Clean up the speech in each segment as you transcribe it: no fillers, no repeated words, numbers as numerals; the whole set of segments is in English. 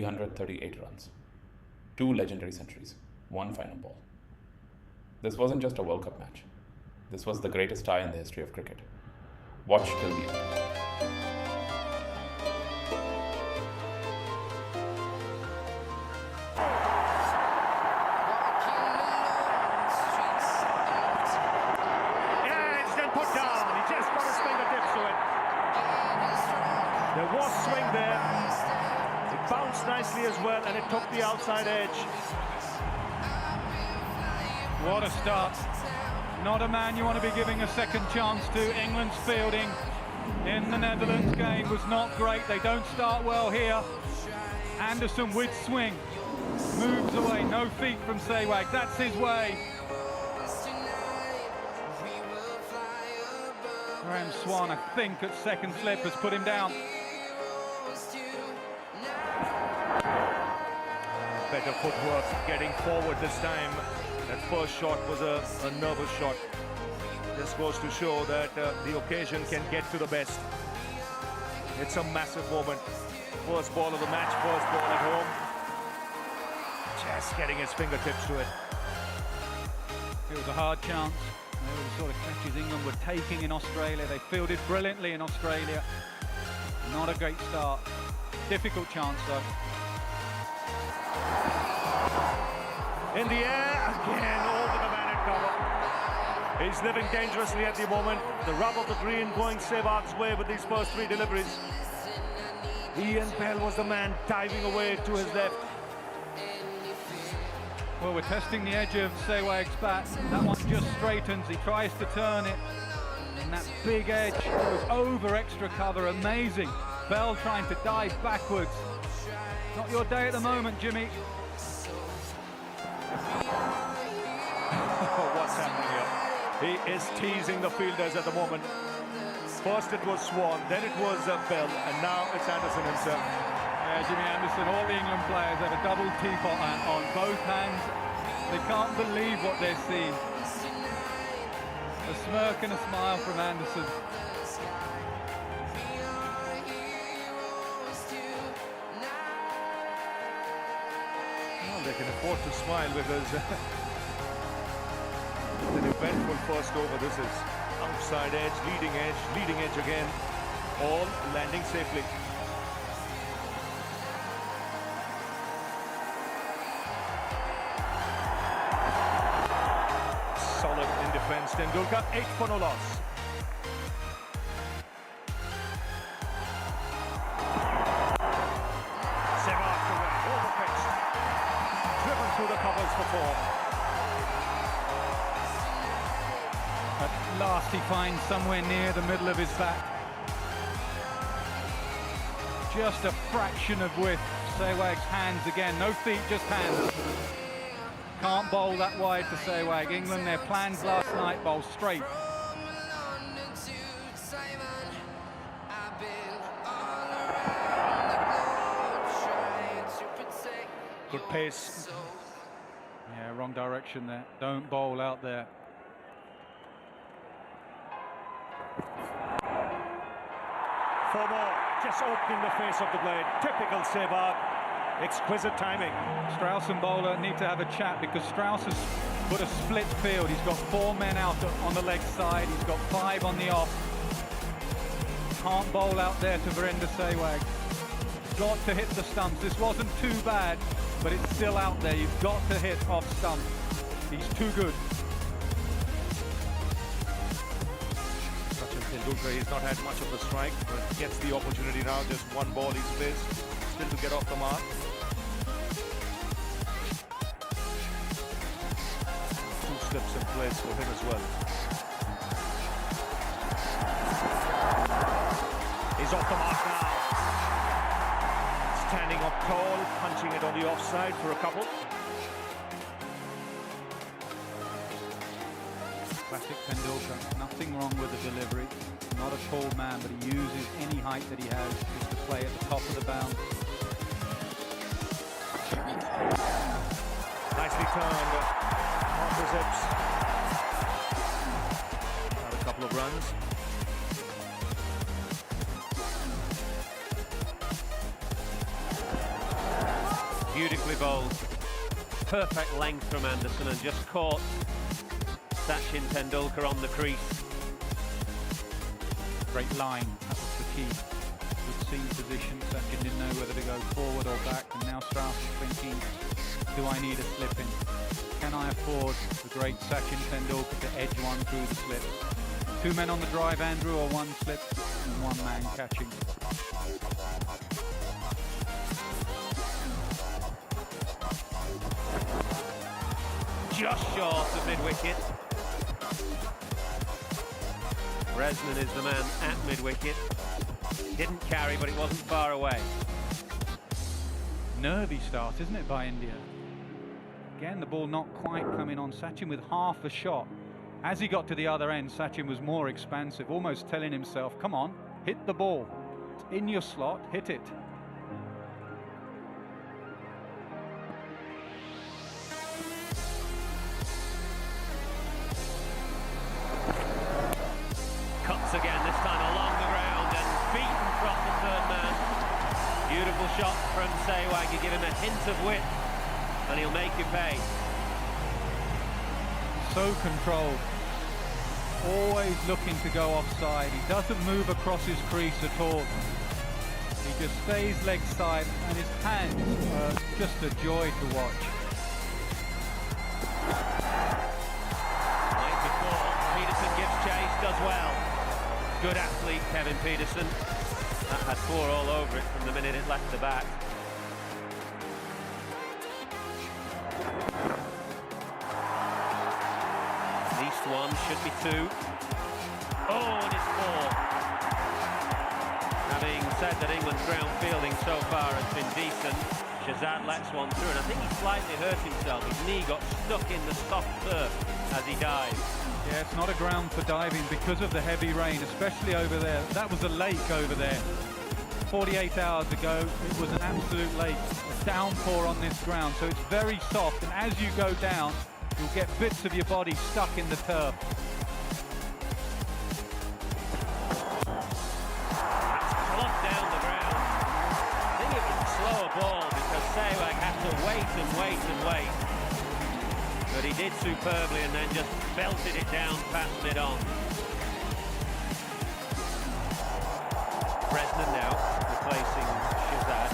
338 runs, 2 legendary centuries, 1 final ball. This wasn't just a World Cup match. This was the greatest tie in the history of cricket. Watch till the end. There was swing there. It bounced nicely as well, and it took the outside edge. What a start. Not a man you want to be giving a second chance to. England's fielding in the Netherlands game was not great. They don't start well here. Anderson with swing. Moves away, no feet from Sehwag. That's his way. Graham Swan, I think, at second slip has put him down. Better footwork, getting forward this time. That first shot was a nervous shot. This goes to show that the occasion can get to the best. It's a massive moment. First ball of the match, first ball at home. Just getting his fingertips to it. It was a hard chance. They were the sort of catches England were taking in Australia. They fielded brilliantly in Australia. Not a great start. Difficult chance though. In the air, again over the man at cover. He's living dangerously at the moment. The rub of the green going Sehwag's way with these first 3 deliveries. Ian Bell was the man diving away to his left. Well, we're testing the edge of Sehwag's bat. That one just straightens. He tries to turn it. And that big edge goes over extra cover. Amazing. Bell trying to dive backwards. Not your day at the moment, Jimmy. What's happening here? He is teasing the fielders at the moment. First it was Swan, then it was Bell, and now it's Anderson himself. Yeah, Jimmy Anderson, all the England players have a double teapot on both hands. They can't believe what they're seeing. A smirk and a smile from Anderson. Well, they can afford to smile because an eventful first over. This is outside edge, leading edge again, all landing safely. Solid in defense, Tendulkar, 8 for no loss. Sehwag away, overpitched, driven through the covers for 4. At last he finds somewhere near the middle of his bat. Just a fraction of width. Sehwag's hands again, no feet, just hands. Can't bowl that wide for Sehwag. England, their plans last night, bowl straight. Good pace. Yeah, wrong direction there. Don't bowl out there. For more, just opening the face of the blade. Typical Sehwag. Exquisite timing. Strauss and Bowler need to have a chat because Strauss has put a split field. He's got 4 men out on the leg side. He's got 5 on the off. Can't bowl out there to Virender Sehwag. Got to hit the stumps. This wasn't too bad, but it's still out there. You've got to hit off stump. He's too good. Sachin Tendulkar, he's not had much of a strike, but gets the opportunity now. Just 1 ball he's faced, still to get off the mark. 2 slips in place for him as well. He's off the mark now. Standing up tall, punching it on the offside for a couple. Classic Tendulkar, nothing wrong with the delivery. Not a tall man, but he uses any height that he has just to play at the top of the bound. Nicely turned off the zips. Had a couple of runs. Beautifully bowled. Perfect length from Anderson and just caught Sachin Tendulkar on the crease. Great line, that was the key. Good seam position, Sachin didn't know whether to go forward or back, and now Strauss is thinking, do I need a slip in? Can I afford the great Sachin Tendulkar to edge one through the slip? Two men on the drive, Andrew, or one slip and one man catching. Just short of mid-wicket. Bresnan is the man at mid-wicket. Didn't carry, but it wasn't far away. Nervy start, isn't it, by India? Again, the ball not quite coming on Sachin with half a shot. As he got to the other end, Sachin was more expansive, almost telling himself, come on, hit the ball. It's in your slot, hit it. Cuts again, this time along the ground and beaten from the third man. Beautiful shot from Sehwag. You give him a hint of width and he'll make you pay. So controlled. Always looking to go offside. He doesn't move across his crease at all. He just stays leg side and his hands are just a joy to watch. Like before, Peterson gives chase, does well. Good athlete, Kevin Peterson. That had four all over it from the minute it left the bat. At least one, should be two. Oh, and it's four. Having said that England's ground fielding so far has been decent, Shazad lets one through, and I think he slightly hurt himself. His knee got stuck in the soft turf as he dived. Yeah, it's not a ground for diving because of the heavy rain, especially over there. That was a lake over there. 48 hours ago, it was an absolute lake, a downpour on this ground, so it's very soft, and as you go down, you'll get bits of your body stuck in the turf. That's clubbed down the ground. I think it was a slower ball because Sehwag had to wait and wait and wait. But he did superbly and then just belted it down past mid-on. Bresnan now replacing Shazad.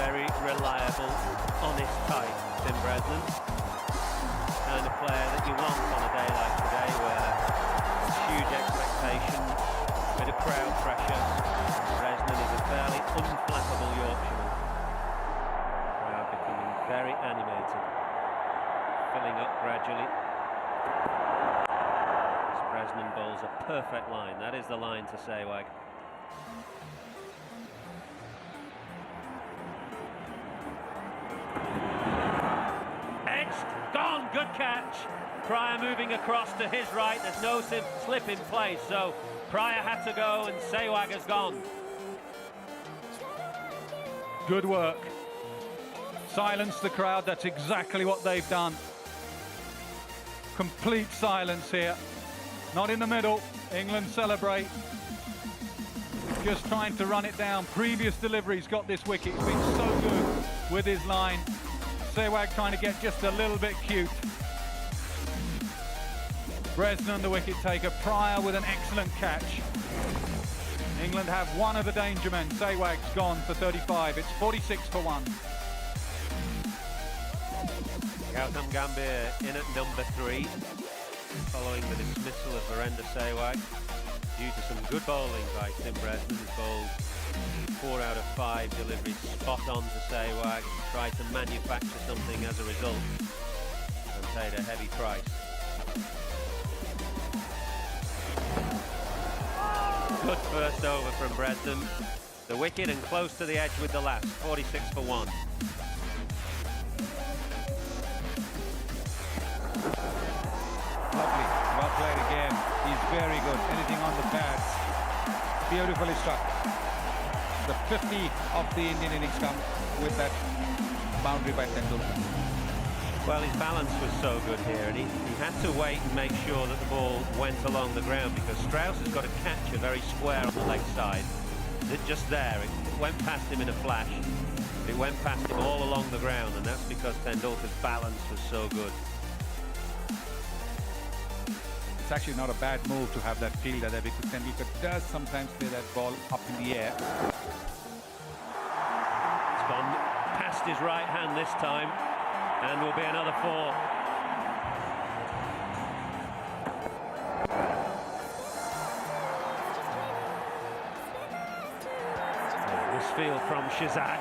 Very reliable, honest type, Tim Bresnan. Kind of player that you want on a day like today where there's huge expectation, a bit of crowd pressure. Bresnan is a fairly unflappable Yorkshireman. Crowd becoming very animated. Filling up gradually. As Bresnan bowls a perfect line. That is the line to Sehwag. Edged, gone, good catch. Pryor moving across to his right. There's no slip in place, so Pryor had to go and Sehwag has gone. Good work. Silence the crowd, that's exactly what they've done. Complete silence here. Not in the middle. England celebrate. Just trying to run it down. Previous deliveries got this wicket. He's been so good with his line. Sehwag trying to get just a little bit cute. Bresnan, the wicket taker. Pryor with an excellent catch. England have one of the danger men. Sehwag's gone for 35. It's 46 for 1. Gautam Gambhir in at number 3, following the dismissal of Virender Sehwag due to some good bowling by Tim Bresnan. He's bowled 4 out of 5 deliveries spot on to Sehwag, tried to manufacture something as a result, and paid a heavy price. Good first over from Bresnan. The wicket and close to the edge with the last, 46 for 1. Lovely, well played again. He's very good. Anything on the pads. Beautifully struck. The 50 of the Indian innings come with that boundary by Tendulkar. Well, his balance was so good here, and he had to wait and make sure that the ball went along the ground, because Strauss has got to catch a very square on the leg side. Just there, it went past him in a flash. It went past him all along the ground, and that's because Tendulkar's balance was so good. It's actually not a bad move to have that fielder there, because Tendulkar does sometimes play that ball up in the air. It's gone past his right hand this time, and will be another 4. Misfield from Shehzad,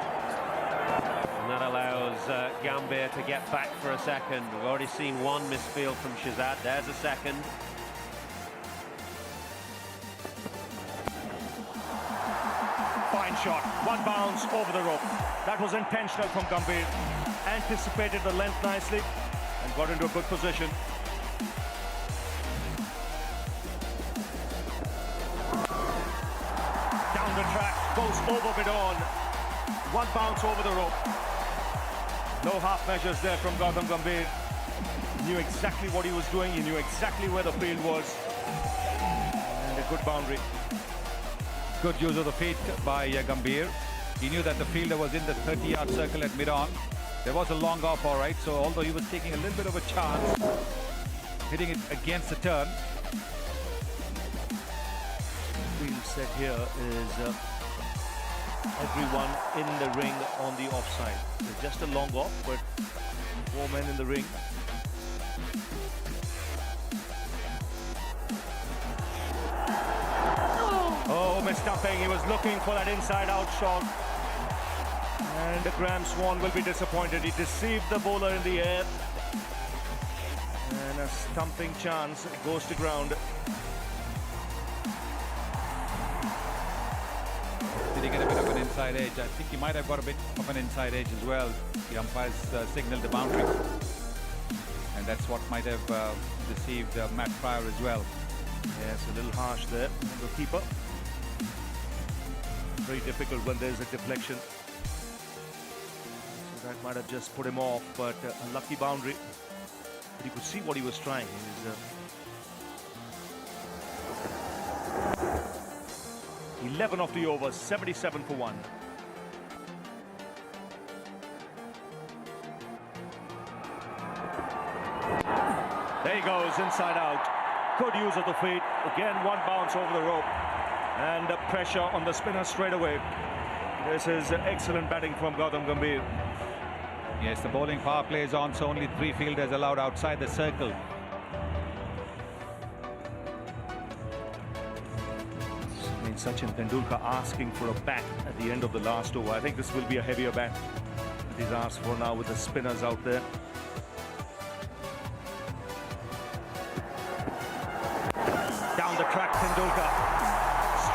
and that allows Gambhir to get back for a second. We've already seen one misfield from Shehzad. There's a second. Fine shot, one bounce over the rope. That was intentional from Gambhir. Anticipated the length nicely and got into a good position. Down the track, goes over Bidon. One bounce over the rope. No half measures there from Gautam Gambhir. He knew exactly what he was doing. He knew exactly where the field was. And a good boundary. Good use of the feet by Gambhir. He knew that the fielder was in the 30-yard circle at mid-on. There was a long off, all right, so although he was taking a little bit of a chance, hitting it against the turn. Field set here is everyone in the ring on the offside. It's just a long off, but 4 men in the ring. Oh, misstepping. He was looking for that inside-out shot. And Graham Swan will be disappointed. He deceived the bowler in the air. And a stumping chance goes to ground. Did he get a bit of an inside edge? I think he might have got a bit of an inside edge as well. The umpires signaled the boundary. And that's what might have deceived Matt Pryor as well. Yes, a little harsh there. The keeper. Very difficult when there's a deflection. So that might have just put him off, but a lucky boundary. But you could see what he was trying. He was 11 off the over, 77 for 1. There he goes, inside out. Good use of the feet. Again, one bounce over the rope. And the pressure on the spinner straight away. This is excellent batting from Gautam Gambhir. Yes, the bowling power play is on, so only 3 fielders allowed outside the circle. I mean, Sachin Tendulkar asking for a bat at the end of the last over. I think this will be a heavier bat that he's asked for now with the spinners out there. Down the track, Tendulkar.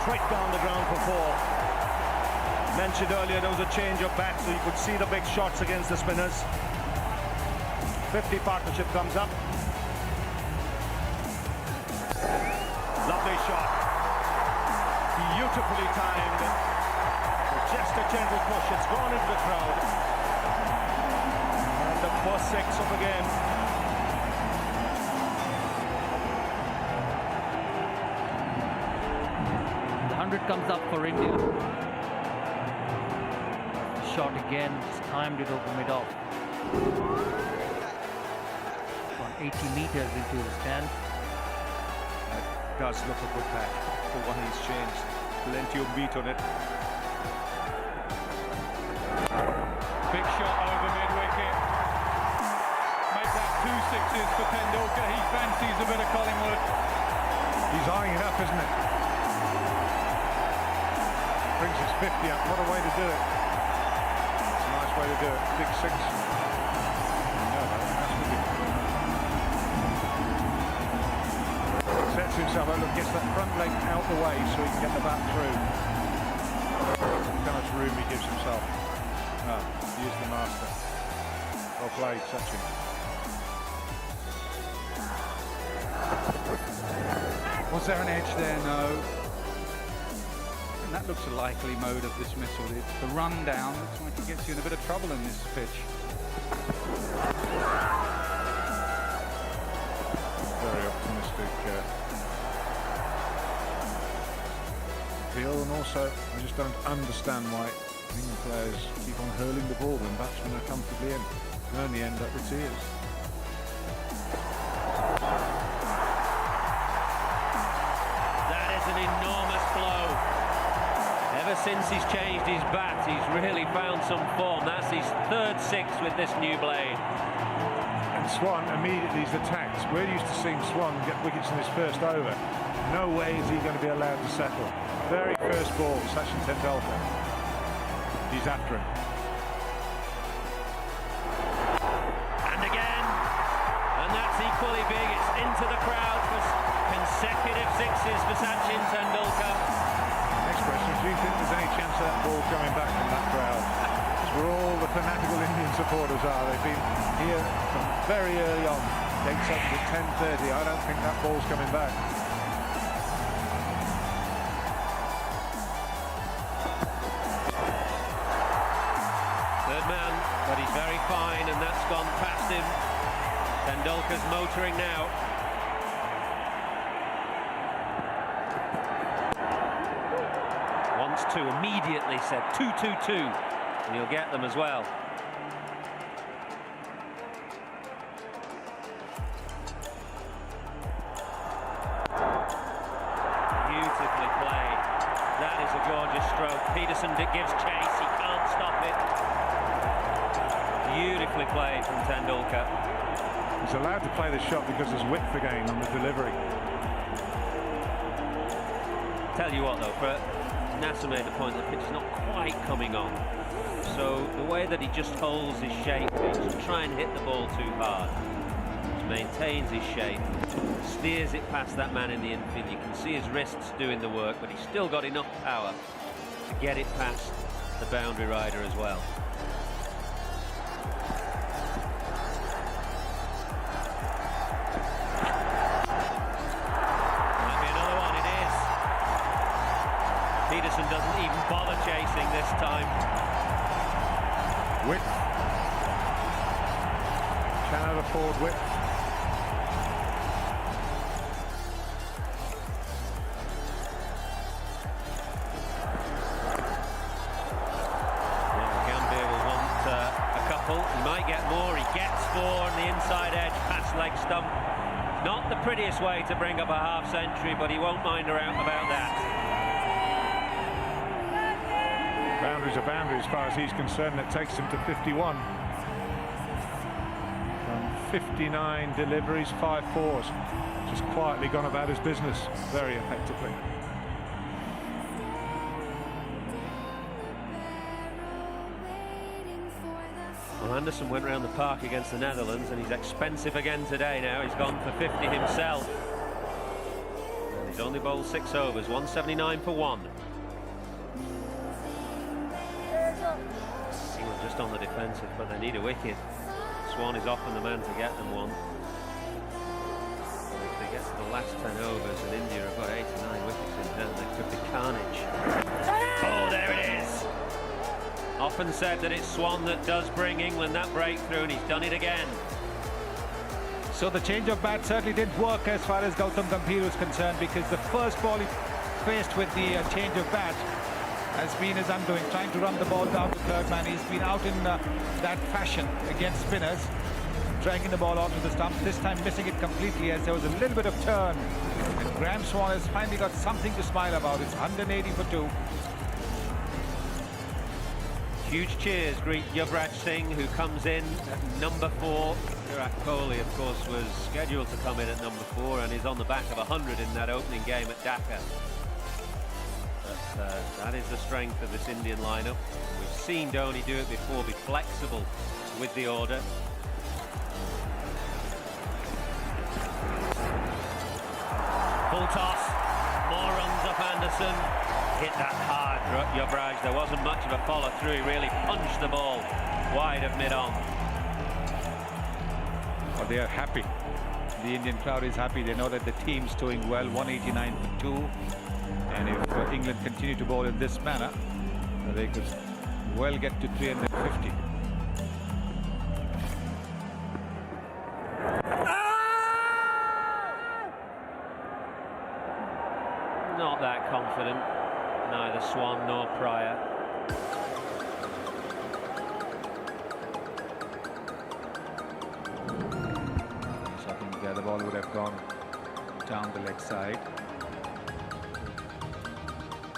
Straight down the ground for 4. Mentioned earlier there was a change of bat, so you could see the big shots against the spinners. 50 partnership comes up. Lovely shot. Beautifully timed. Just a gentle push. It's gone into the crowd. And the first 6 of the game. The 100 comes up for India. Shot again, just timed it over mid-off. On 80 meters into the stand. That does look a good bat for one he's changed. Plenty of meat on it. Big shot over mid-wicket. Make that 2 sixes for Tendulkar. He fancies a bit of Collingwood. He's eyeing it up, isn't it? Brings his 50 up. What a way to do it. It's a nice way to do it. Big 6. No, that's sets himself up, gets that front leg out the way so he can get the bat through. Look how much room he gives himself. He is the master. Well played, Sachin. Was there an edge there? No. And that looks a likely mode of dismissal. It's the run down. Looks like it gets you in a bit of trouble in this pitch. Very optimistic feel, and also I just don't understand why England players keep on hurling the ball when batsmen are comfortably in. And only end up with tears. That is an enormous blow. Ever since he's changed his bat, he's really found some form. That's his third six with this new blade. And Swan immediately is attacked. We're used to seeing Swan get wickets in his first over. No way is he going to be allowed to settle. Very first ball, Sachin Tendulkar. He's after him. And again, and that's equally big. It's into the crowd for consecutive sixes for Sachin Tendulkar. Next question, do you think there's any chance of that ball coming back from that crowd? That's where all the fanatical Indian supporters are. They've been here from very early on. Dates up to 10:30. I don't think that ball's coming back. Third man, but he's very fine, and that's gone past him. Tendulkar's motoring now. Wants to immediately said 2-2-2, and he'll get them as well. Beautifully played. That is a gorgeous stroke. Peterson gives chase. He can't stop it. Beautifully played from Tendulkar. He's allowed to play the shot because there's width again on the delivery. Tell you what though, Nasser made the point that the pitch is not quite coming on. So the way that he just holds his shape, he doesn't try and hit the ball too hard. Just maintains his shape, steers it past that man in the infield. You can see his wrists doing the work, but he's still got enough power to get it past the boundary rider as well. Peterson doesn't even bother chasing this time. Width. Cannot afford width. Well, Gambhir will want a couple. He might get more. He gets four on the inside edge, past leg stump. Not the prettiest way to bring up a half century, but he won't mind around about that. Boundaries are boundaries as far as he's concerned. It takes him to 51. From 59 deliveries, 5 fours. Just quietly gone about his business very effectively. Well, Anderson went round the park against the Netherlands, and he's expensive again today now. He's gone for 50 himself. And he's only bowled 6 overs, 179 for 1. Just on the defensive, but they need a wicket. Swan is often the man to get them one. And if they get to the last 10 overs and India have got 8 or 9 wickets in hand, it could be carnage. Oh, there it is! Often said that it's Swan that does bring England that breakthrough, and he's done it again. So the change of bat certainly didn't work as far as Gautam Gambhir was concerned, because the first ball he faced with the change of bat has been his undoing, trying to run the ball down to third man. He's been out in that fashion against spinners, dragging the ball onto the stump, this time missing it completely as there was a little bit of turn. And Graham Swan has finally got something to smile about. It's 180 for 2. Huge cheers greet Yuvraj Singh, who comes in at number 4. Virat Kohli, of course, was scheduled to come in at number 4 and is on the back of 100 in that opening game at Dhaka. That is the strength of this Indian lineup. We've seen Dhoni do it before, be flexible with the order. Full toss, more runs up Anderson. Hit that hard, Yuvraj. There wasn't much of a follow through. He really punched the ball wide of mid-on. Well, they are happy. The Indian crowd is happy. They know that the team's doing well, 189 for 2. And if England continue to bowl in this manner, they could well get to 350. Not that confident, neither Swan nor Pryor. have gone down the leg side.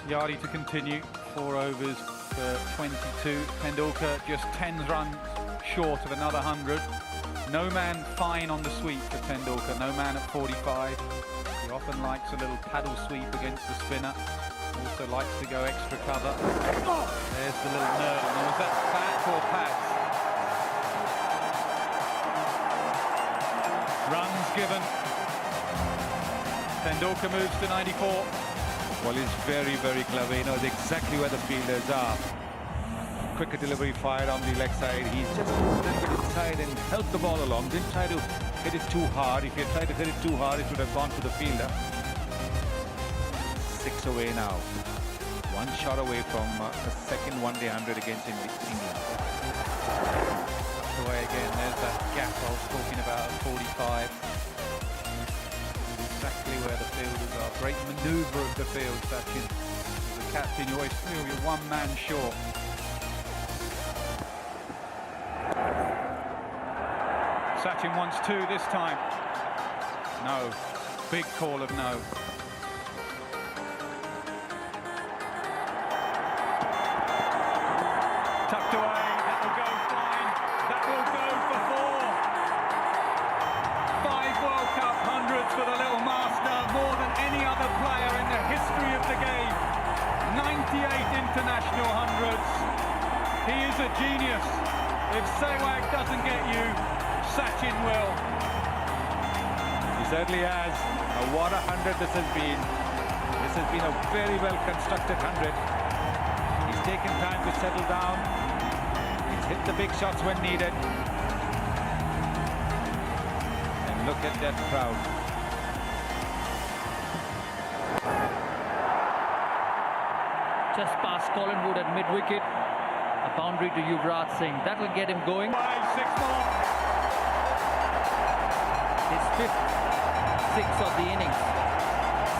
Yardi to continue, 4 overs for 22. Tendulkar just 10 runs short of another 100. No man fine on the sweep for Tendulkar, no man at 45. He often likes a little paddle sweep against the spinner. Also likes to go extra cover. There's the little nerve. Now, was that bat or pads? Runs given. Tendulkar moves to 94. Well, he's very, very clever. He knows exactly where the fielders are. Quicker delivery fired on the leg side. He's just a little bit inside and helped the ball along. Didn't try to hit it too hard. If he had tried to hit it too hard, it would have gone to the fielder. 6 away now. 1 shot away from the second one-day 100 against England. Away again. There's that gap I was talking about at 45. Exactly where the fielders are. Great manoeuvre of the field, Sachin. As a captain, you always feel you're one man short. Sachin wants 2 this time. No. Big call of no. Tucked away. That will go fine. That will go for 4. 5 World Cup hundreds for the little master. More than any other player in the history of the game. 98 international hundreds. He is a genius. If Sehwag doesn't get you, Sachin will. He certainly has. What a 100 this has been. This has been a very well constructed 100. He's taken time to settle down. He's hit the big shots when needed. And look at that crowd. Just past Collingwood at mid-wicket. A boundary to Yuvraj Singh. That will get him going. 5, 6 more. His 5th 6 of the innings.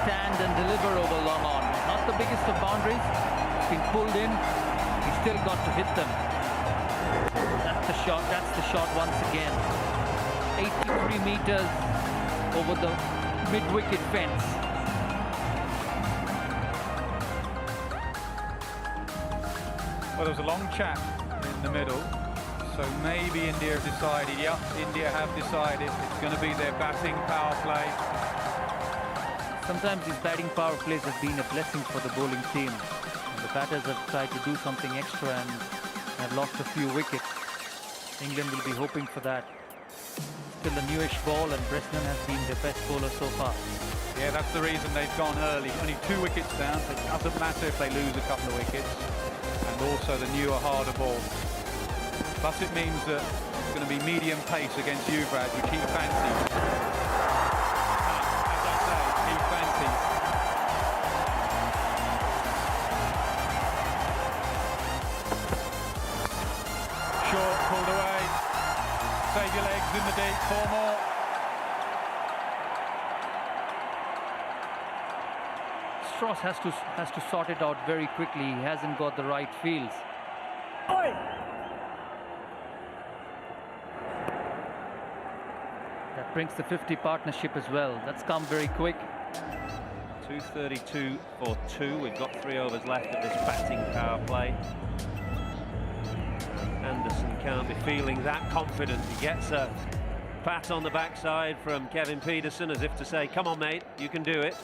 Stand and deliver over long on. Not the biggest of boundaries. Been pulled in. He's still got to hit them. That's the shot. That's the shot once again. 83 meters over the mid-wicket fence. Well, there was a long chat in the middle. So maybe India have decided, yeah, India have decided it's going to be their batting power play. Sometimes these batting power plays have been a blessing for the bowling team. And the batters have tried to do something extra and have lost a few wickets. England will be hoping for that. Still a newish ball, and Bresnan has been their best bowler so far. Yeah, that's the reason they've gone early. Only 2 wickets down, so it doesn't matter if they lose a couple of wickets. And also the newer, harder ball. Plus it means that it's going to be medium pace against Yuvraj, which he fancies. As I say, he fancies. Short, pulled away. Save your legs in the deep, 4 more. Strauss has to sort it out very quickly. He hasn't got the right fields. That brings the 50 partnership as well. That's come very quick. 232 for 2. We've got 3 overs left of this batting power play. Anderson can't be feeling that confident. He gets a pat on the backside from Kevin Pietersen as if to say, come on mate, you can do it.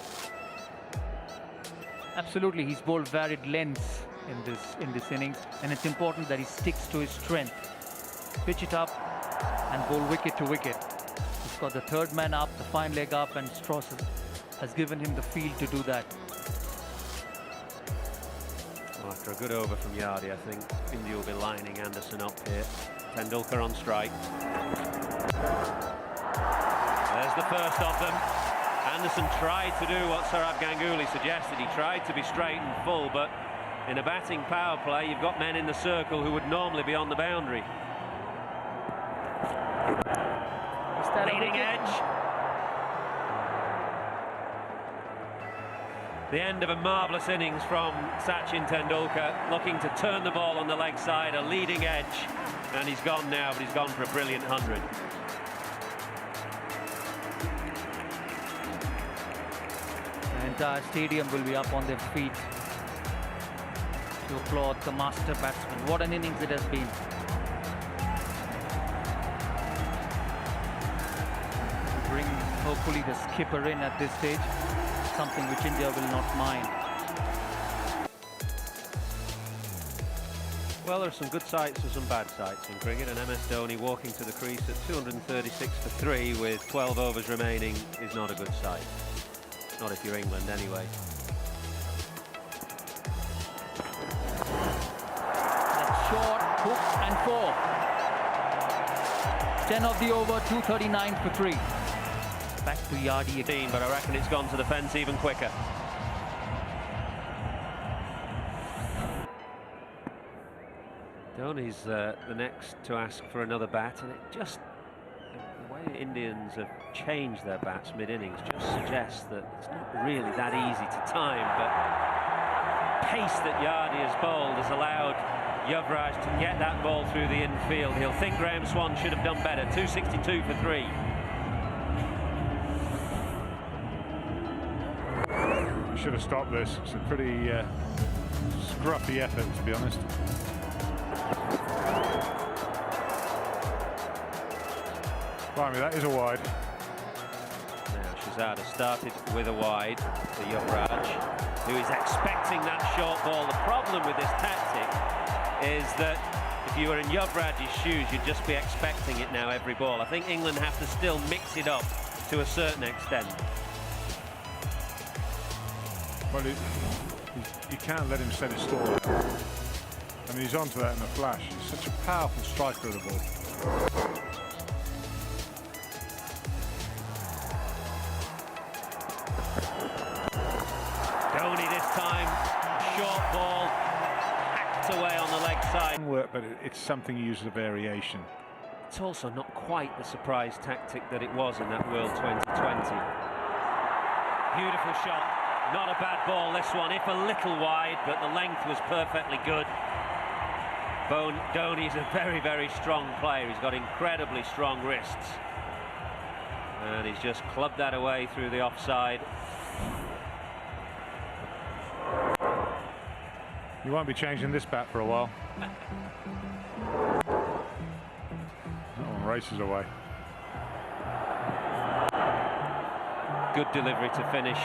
Absolutely, he's bowled varied lengths in this innings, and it's important that he sticks to his strength. Pitch it up and bowl wicket to wicket. He's got the 3rd man up, the fine leg up, and Strauss has given him the field to do that. Well, after a good over from Yardi, I think India will be lining Anderson up here. Tendulkar on strike. There's the first of them. Anderson tried to do what Sourav Ganguly suggested. He tried to be straight and full, but in a batting power play, you've got men in the circle who would normally be on the boundary. Leading edge. The end of a marvellous innings from Sachin Tendulkar, looking to turn the ball on the leg side, a leading edge, and he's gone now, but he's gone for a brilliant 100. entire stadium will be up on their feet to applaud the master batsman. What an innings it has been. Bring hopefully the skipper in at this stage, something which India will not mind. Well, there are some good sights and some bad sights in cricket, and MS Dhoni walking to the crease at 236 for 3 with 12 overs remaining is not a good sight. Not if you're England anyway. That's short, hook and 4. 10 of the over, 239 for 3. Back to Yardy again. But I reckon it's gone to the fence even quicker. Dhoni's the next to ask for another bat, and it just, the way Indians have changed their bats mid-innings just suggests that it's not really that easy to time, but pace that Yardy has bowled has allowed Yuvraj to get that ball through the infield. He'll think Graham Swan should have done better. 262 for 3. We should have stopped this. It's a pretty scruffy effort, to be honest. Blimey, that is a wide. Now Shahzad has started with a wide for Yuvraj, who is expecting that short ball. The problem with this tactic is that if you were in Yuvraj's shoes, you'd just be expecting it now every ball. I think England have to still mix it up to a certain extent. Well, you can't let him set his stall out. I mean, he's onto that in a flash. He's such a powerful striker of the ball. Dhoni this time, short ball, hacked away on the leg side. Work, but it's something you use as a variation. It's also not quite the surprise tactic that it was in that World 2020. Beautiful shot, not a bad ball this one, if a little wide, but the length was perfectly good. Dhoni's a very, very strong player. He's got incredibly strong wrists. And he's just clubbed that away through the offside. You won't be changing this bat for a while. That one races away. Good delivery to finish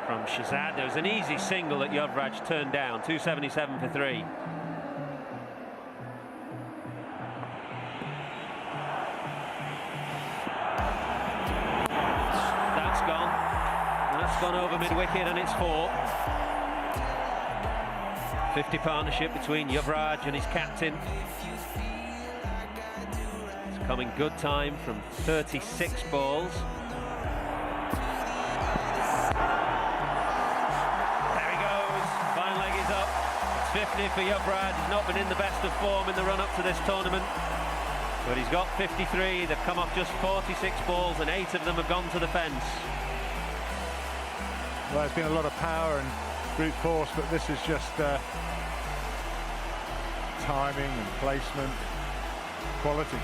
from Shahzad. There was an easy single that Yuvraj turned down. 277 for 3. That's gone over mid-wicket, and it's 4. 50 partnership between Yuvraj and his captain. It's coming good time from 36 balls. There he goes. Fine leg is up. It's 50 for Yuvraj. He's not been in the best of form in the run-up to this tournament, but he's got 53. They've come off just 46 balls, and 8 of them have gone to the fence. Well, there's been a lot of power and brute force, but this is just timing and placement, quality.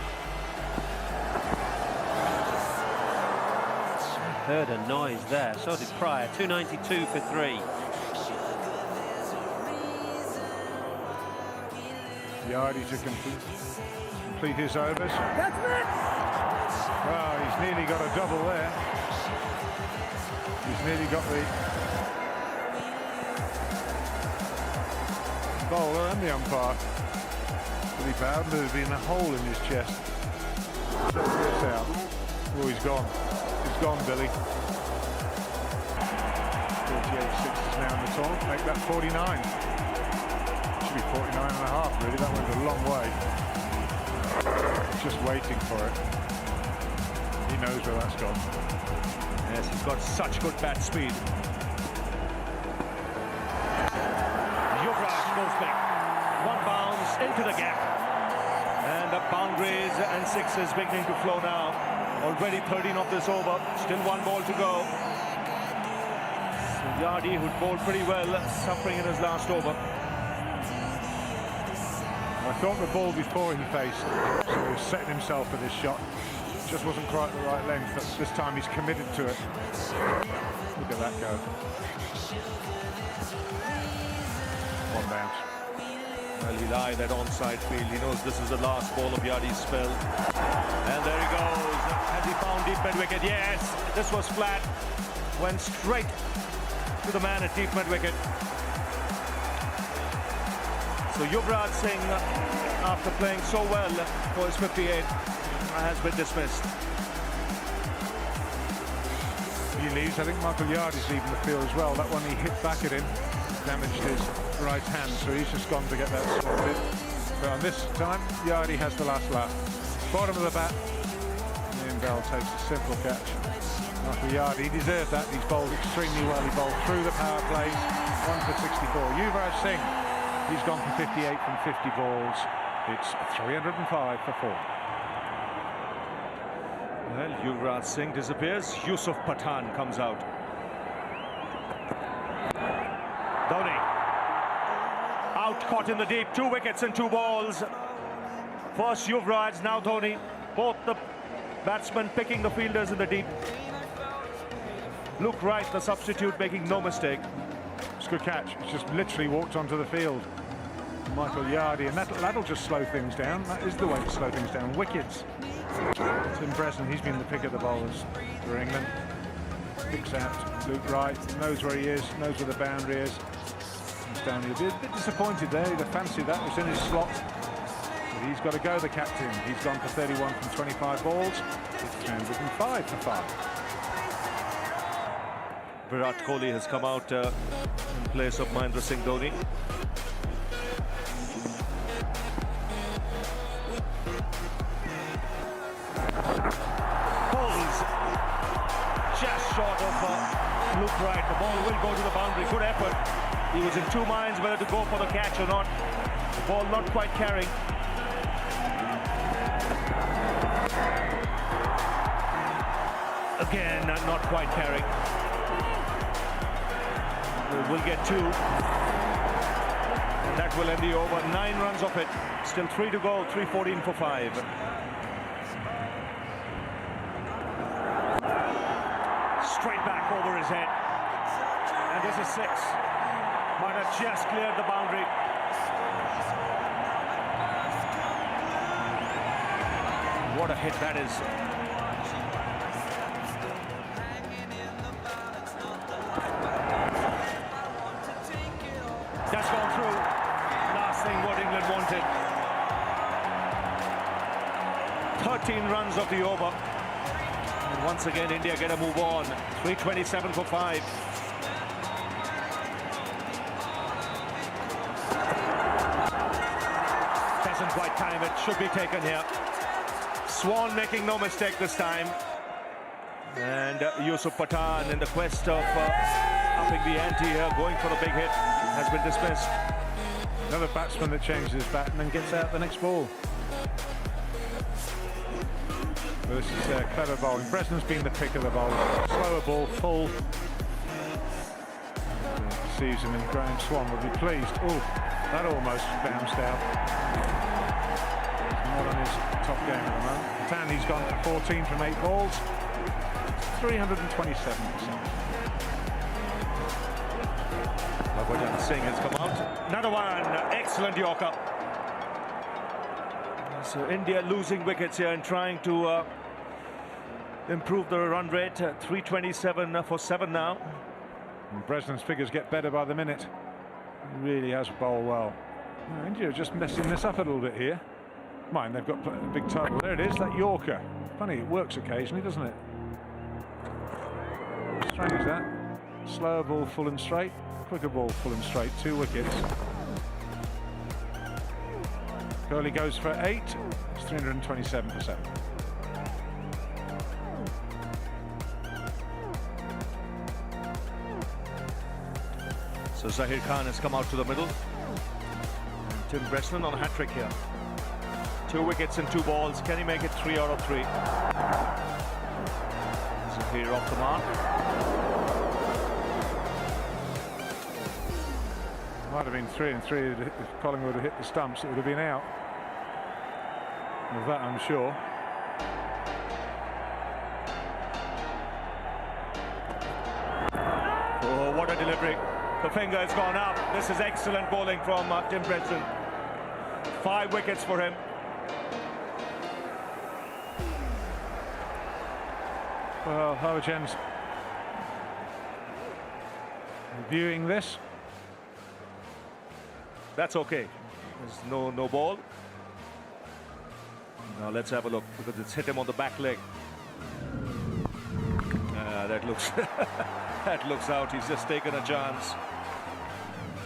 Heard a noise there, so did Pryor. 292 for 3. Yardy to complete his overs. That's it! Well, he's nearly got a double there. He's nearly got the bowler and the umpire. Really bad. There's been a hole in his chest. Check this out. Oh, he's gone. He's gone, Billy. 48-6 is now in the tournament. Make that 49. Should be 49 and a half, really. That went a long way. Just waiting for it. He knows where that's gone. Yes, he's got such good bat speed. Yuvraj goes back. One bounce into the gap. And the boundaries and sixes beginning to flow now. Already 13 of this over. Still 1 ball to go. So Yardy, who bowled pretty well, suffering in his last over. I thought the ball before he faced, so he was setting himself for this shot. just wasn't quite the right length, but this time he's committed to it. Look at that go. One bounce. Well, he'll eye that onside field. He knows this is the last ball of Yardi's spell. And there he goes. Has he found deep mid-wicket? Yes. This was flat. Went straight to the man at deep mid-wicket. So Yuvraj Singh, after playing so well for his 58, has been dismissed. He leaves. I think Michael Yardi's leaving the field as well. That one he hit back at him, damaged his right hand, so he's just gone to get that sorted. But on this time, Yardi has the last lap. Bottom of the bat, Ian Bell takes a simple catch. Michael Yardi, he deserved that. He's bowled extremely well. He bowled through the power plays, 1 for 64. Yuvraj Singh, he's gone for 58 from 50 balls. It's 305 for 4. Well, Yuvraj Singh disappears. Yusuf Pathan comes out. Dhoni out, caught in the deep. 2 wickets and 2 balls. First Yuvraj, now Dhoni. Both the batsmen picking the fielders in the deep. Luke Wright, the substitute, making no mistake. It's a good catch. He's just literally walked onto the field. Michael Yardi, and that'll just slow things down. That is the way to slow things down. Wickets. Tim Bresnan, he's been the pick of the bowlers for England. Picks out Luke Wright, knows where he is, knows where the boundary is. He's down here. A bit disappointed there. He'd have fancied that was in his slot. But he's got to go, the captain. He's gone for 31 from 25 balls. It's 305 for 5. Virat Kohli has come out in place of Mahendra Singh Dhoni. Pulls just short of Luke Wright. The ball will go to the boundary. Good effort. He was in 2 minds whether to go for the catch or not. The ball not quite carrying. Again, not quite carrying. We'll get 2. And that will end the over. 9 runs off it. Still 3 to go. 3:14 for 5. Straight back over his head. And this is 6. Might have just cleared the boundary. What a hit that is. That's gone through. Last thing what England wanted. 13 runs of the over. And once again, India get a move on. 3:27 for 5. Doesn't quite time it. Should be taken here. Swan making no mistake this time. And Yusuf Pathan, in the quest of upping the ante here, going for the big hit, has been dismissed. Another batsman that changes his bat and then gets out the next ball. Well, this is clever bowling. Bresnan's been the pick of the bowler. Slower ball, full. Sees him, and Graham Swan will be pleased. Oh, that almost bounced out. He's not on his top game at the moment. Tan, he's gone for 14 from 8 balls. 327%. Gautam Singh has come out. Another one. Excellent Yorker. So India losing wickets here and trying to improve the run rate. 3:27 for 7 now. And Bresnan's figures get better by the minute. He really has bowled well. India are just messing this up a little bit here. Mind, they've got a big total. There it is, that Yorker. Funny, it works occasionally, doesn't it? Strange that. Slower ball, full and straight. Quicker ball, full and straight. 2 wickets. Kohli goes for 8. It's 327%. So Zaheer Khan has come out to the middle. And Tim Bresnan on a hat-trick here. 2 wickets and 2 balls. Can he make it 3 out of 3? Zaheer off the mark. Might have been 3 and 3 if Collingwood had hit the stumps. It would have been out. Of that, I'm sure. what a delivery. The finger has gone up. This is excellent bowling from Tim Bresnan. 5 wickets for him. Well, Harbhajan's reviewing this. That's okay. There's no ball. Now let's have a look, because it's hit him on the back leg. That looks that looks out. He's just taken a chance.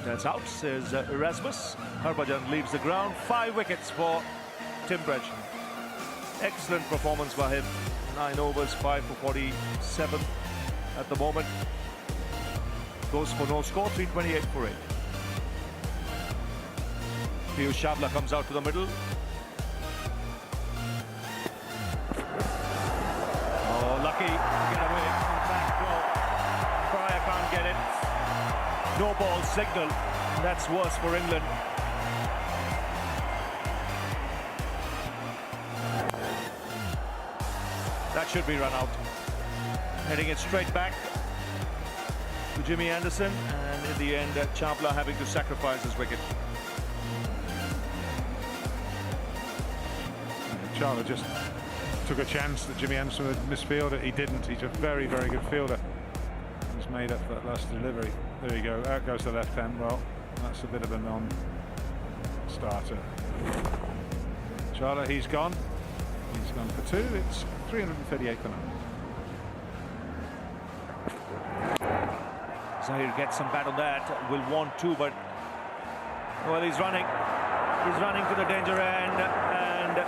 That's out, says Erasmus. Harbhajan leaves the ground. 5 wickets for Tim Bresnan. Excellent performance by him. 9 overs, 5 for 47 at the moment. Goes for no score, 328 for 8. Piyush Chawla comes out to the middle. Oh, lucky to get away from back goal. Pryor can't get it. No ball signal. That's worse for England. That should be run out. Heading it straight back to Jimmy Anderson, and in the end, Chawla having to sacrifice his wicket. Chawla just took a chance that Jimmy Anderson would misfield it. He didn't. He's a very, very good fielder. He's made up for that last delivery. There you go. Out goes the left hand. Well, that's a bit of a non-starter. Chawla, he's gone. He's gone for 2. It's 338 for now. Zaheer gets some bat on that. Will want to, but well, he's running. He's running to the danger end, and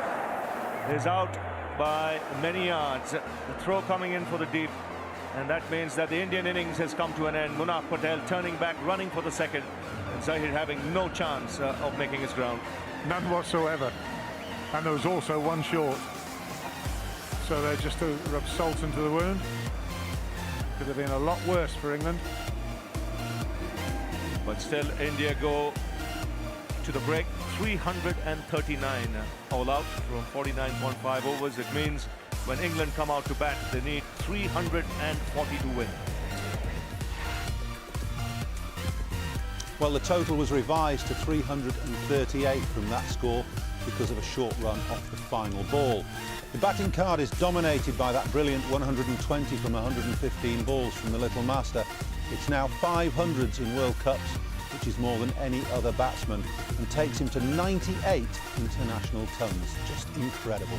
is out by many yards. The throw coming in for the deep, and that means that the Indian innings has come to an end. Munaf Patel turning back, running for the second, and Zaheer having no chance of making his ground. None whatsoever. And there was also 1 short. So they're just to rub salt into the wound. Could have been a lot worse for England. But still, India go to the break. 339 all out from 49.5 overs. It means when England come out to bat, they need 340 to win. Well, the total was revised to 338 from that score because of a short run off the final ball. The batting card is dominated by that brilliant 120 from 115 balls from the Little Master. It's now 500s in World Cups, which is more than any other batsman, and takes him to 98 international tons. Just incredible.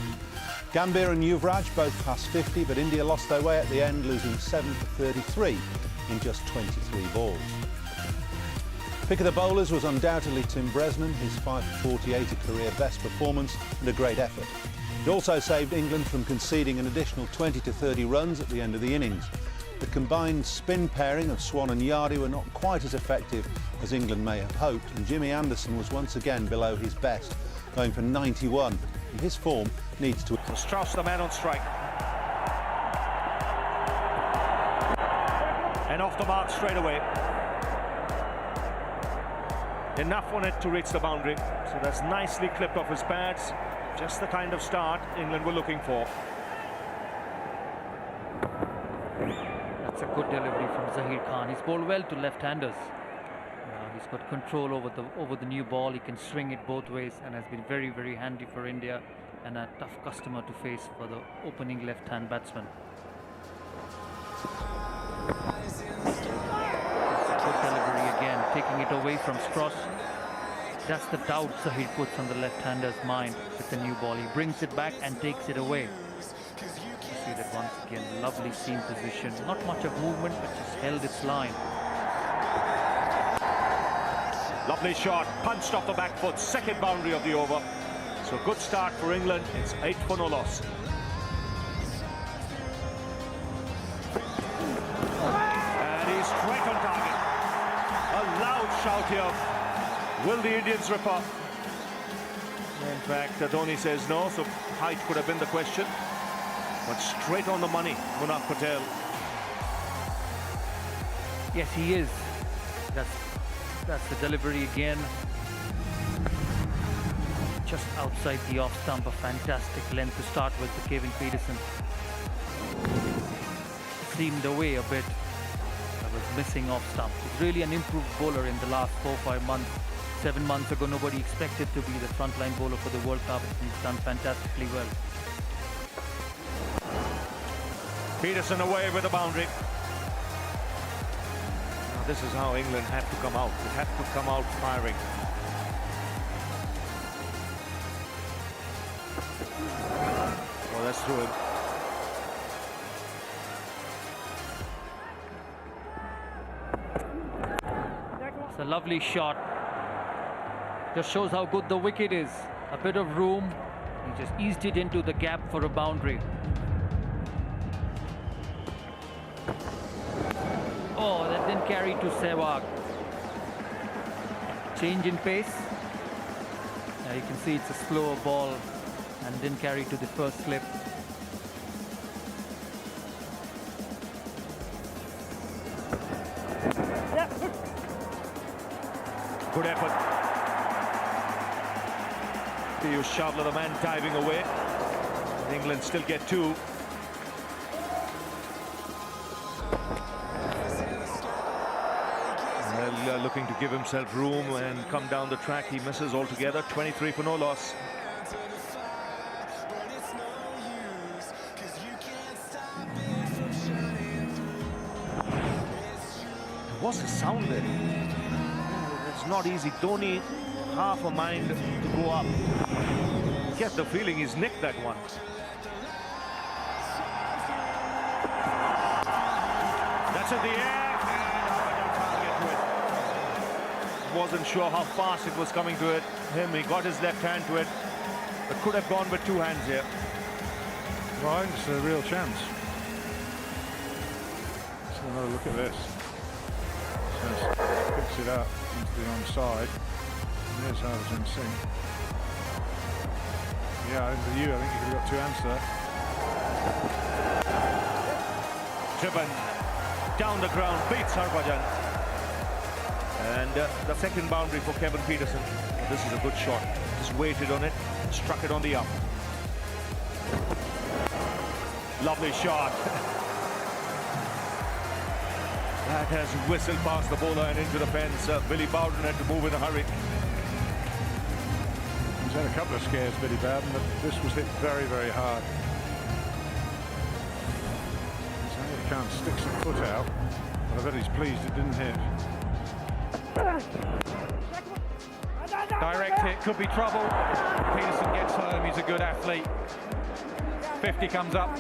Gambhir and Yuvraj both passed 50, but India lost their way at the end, losing 7 for 33 in just 23 balls. Pick of the bowlers was undoubtedly Tim Bresnan, his 5 for 48, a career best performance and a great effort. It also saved England from conceding an additional 20 to 30 runs at the end of the innings. The combined spin pairing of Swan and Yardy were not quite as effective as England may have hoped, and Jimmy Anderson was once again below his best, going for 91. And his form needs to... Strauss, the man on strike. And off the mark straight away. Enough on it to reach the boundary. So that's nicely clipped off his pads. Just the kind of start England were looking for. That's a good delivery from Zaheer Khan. He's bowled well to left-handers. He's got control over the new ball. He can swing it both ways and has been very, very handy for India, and a tough customer to face for the opening left-hand batsman. Good delivery again, taking it away from Strauss. That's the doubt Zaheer puts on the left-hander's mind with the new ball. He brings it back and takes it away. You see that once again, lovely seam position. Not much of movement, but just held its line. Lovely shot, punched off the back foot, second boundary of the over. So good start for England. It's 8 for no loss. And he's straight on target. A loud shout here. Will the Indians rip up? In fact, Dhoni says no, so height could have been the question. But straight on the money, Munaf Patel. Yes, he is. That's the delivery again. Just outside the off stump, a fantastic length to start with for Kevin Peterson. Seamed away a bit. There was missing off stump. He's really an improved bowler in the last 4 or 5 months. 7 months ago, nobody expected to be the frontline bowler for the World Cup, and he's done fantastically well. Peterson away with a boundary. Now, this is how England had to come out. It had to come out firing. Oh, that's through him. It's a lovely shot. Just shows how good the wicket is. A bit of room. He just eased it into the gap for a boundary. Oh, that didn't carry to Sehwag. Change in pace. You can see it's a slower ball and didn't carry to the first slip. Good effort. Piyush Chawla, the man diving away. England still get 2. Well, looking to give himself room and come down the track. He misses altogether. 23 for no loss. What's the sound there? It's not easy. Dhoni half a mind to go up. Get the feeling he's nicked that one. That's in the air. Can't get to it. Wasn't sure how fast it was coming to him. He got his left hand to it, but could have gone with 2 hands here. Right, it's a real chance. Let's have another look at this. Just picks it up into the onside. There's Harbhajan Singh. Yeah, into you. I think you could have got 2 hands to that. Driven down the ground, beats Harbhajan. And the second boundary for Kevin Peterson. This is a good shot. Just waited on it, struck it on the up. Lovely shot. That has whistled past the bowler and into the fence. Billy Bowden had to move in a hurry. He's had a couple of scares, Billy Bowden, but this was hit very, very hard. Zaheer Khan sticks the foot out, but I bet he's pleased it didn't hit. Direct hit, could be trouble. Peterson gets home, he's a good athlete. 50 comes up.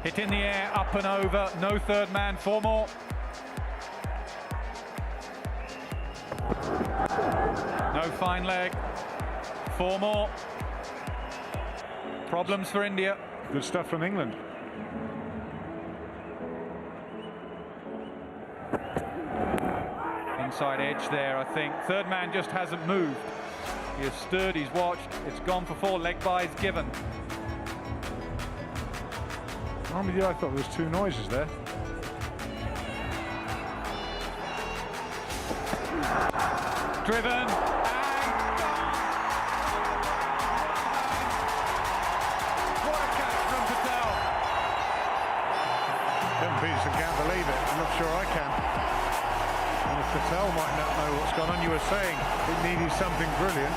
Hit in the air, up and over, no third man, 4 more. No fine leg, 4 more. Problems for India. Good stuff from England. Inside edge there, I think. Third man just hasn't moved. He has stood, he's watched, it's gone for 4, leg byes given. I'm with you, I thought there was 2 noises there. Driven and gone. What a catch from Patel. Kevin Peterson can't believe it. I'm not sure I can. And if Patel might not know what's gone on, you were saying it needed something brilliant.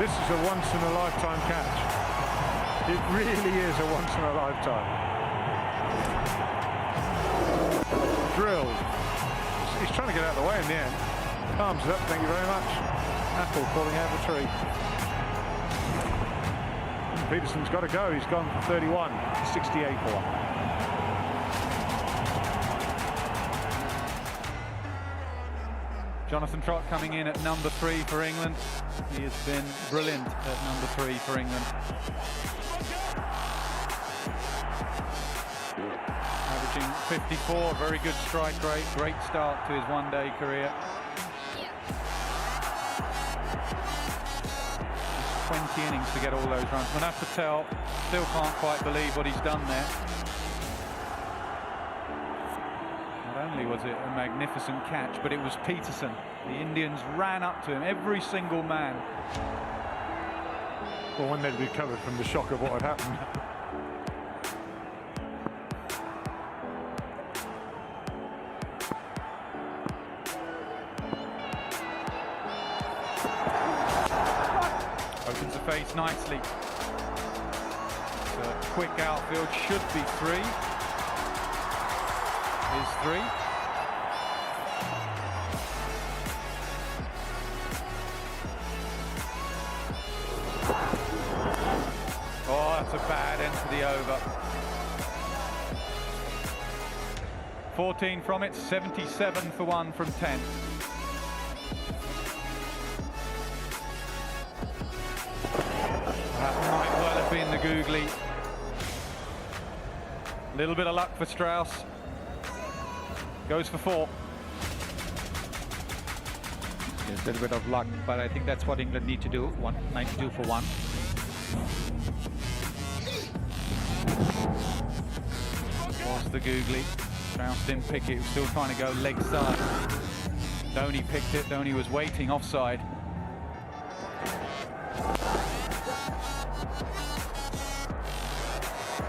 This is a once-in-a-lifetime catch. It really is a once-in-a-lifetime. Drilled. He's trying to get out of the way in the end. Arms it up, thank you very much. Apple falling out of a tree. And Peterson's got to go. He's gone for 31, 68 for 1. Jonathan Trott coming in at number 3 for England. He has been brilliant at number 3 for England. Averaging 54, very good strike rate, great start to his one-day career. 20 innings to get all those runs. Manav Patel still can't quite believe what he's done there. Not only was it a magnificent catch, but it was Peterson. The Indians ran up to him, every single man. Well, when they'd recovered from the shock of what had happened. Opens the face nicely. So quick outfield should be 3. Is 3. Oh, that's a bad end to the over. 14 from it, 77 for 1 from 10. That might well have been the googly. Little bit of luck for Strauss. Goes for 4. Yes, a little bit of luck, but I think that's what England need to do. 92 for 1. Was the googly. Strauss didn't pick it, he was still trying to go leg side. Dhoni picked it, Dhoni was waiting offside.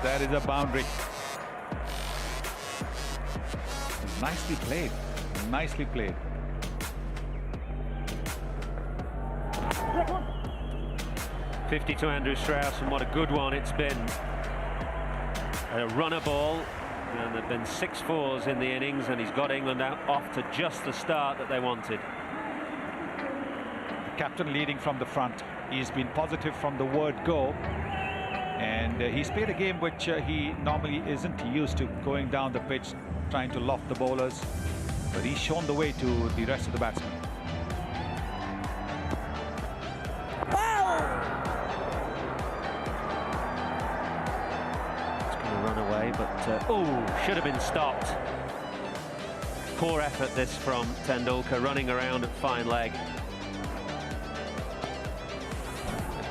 That is a boundary. Nicely played, nicely played. .50 to Andrew Strauss, and what a good one it's been. A runner ball, and there have been 6 fours in the innings, and he's got England out off to just the start that they wanted. The captain leading from the front. He's been positive from the word go, and he's played a game which he normally isn't used to, going down the pitch, trying to loft the bowlers, but he's shown the way to the rest of the batsmen. But should have been stopped. Poor effort this from Tendulkar, running around at fine leg.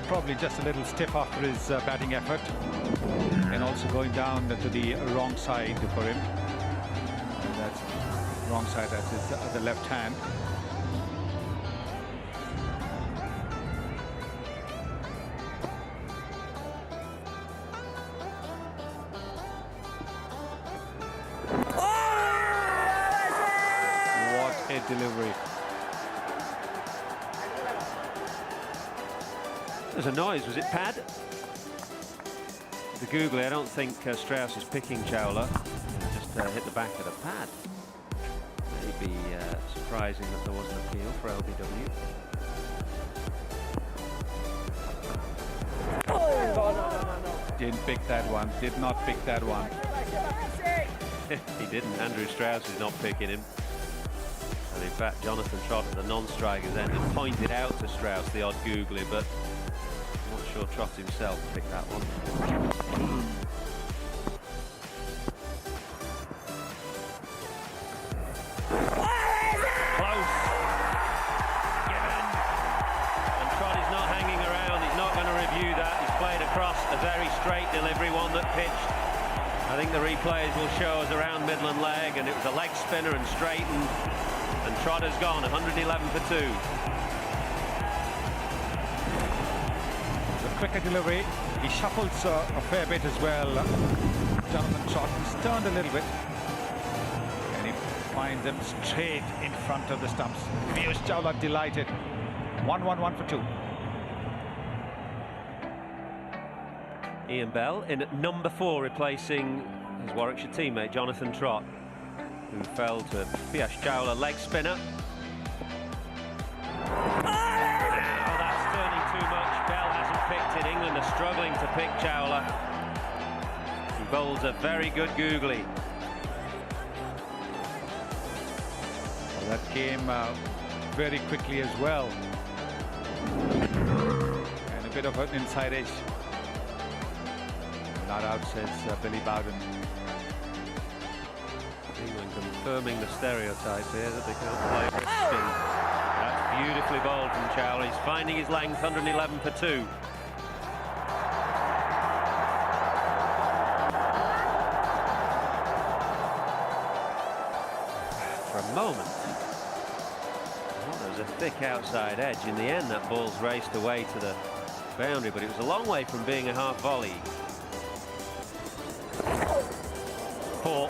Probably just a little stiff after his batting effort, and also going down to the wrong side for him. And that's wrong side, that's his the left hand. Delivery. There's a noise, was it pad? The googly, I don't think Strauss is picking Chawla. Just hit the back of the pad. Maybe surprising that there was an appeal for LBW. Didn't pick that one, did not pick that one. He didn't, Andrew Strauss is not picking him. And in fact, Jonathan Trott at the non-striker's end had pointed out to Strauss the odd googly, but I'm not sure Trott himself picked that one. Close. Given. And Trott is not hanging around, he's not going to review that. He's played across a very straight delivery, one that pitched. I think the replays will show us around Midland leg, and it was a leg spinner and straightened. And Trott has gone 111 for 2. The quicker delivery. He shuffles a fair bit as well. Jonathan Trott, he's turned a little bit, and he finds them straight in front of the stumps. Piyush Chawla delighted. 1-1-1 for 2. Ian Bell in at number 4, replacing his Warwickshire teammate Jonathan Trott, who fell to Piyush Chawla, leg spinner. Now that's turning too much. Bell hasn't picked it. England are struggling to pick Chawla. He bowls a very good googly. Well, that came very quickly as well. And a bit of an inside edge. Not out, says Billy Bowden. England confirming the stereotype here that they can't play for a spin. That's beautifully bowled from Chawla. He's finding his length, 111 for 2. For a moment, there was a thick outside edge. In the end, that ball's raced away to the boundary, but it was a long way from being a half volley. Poor.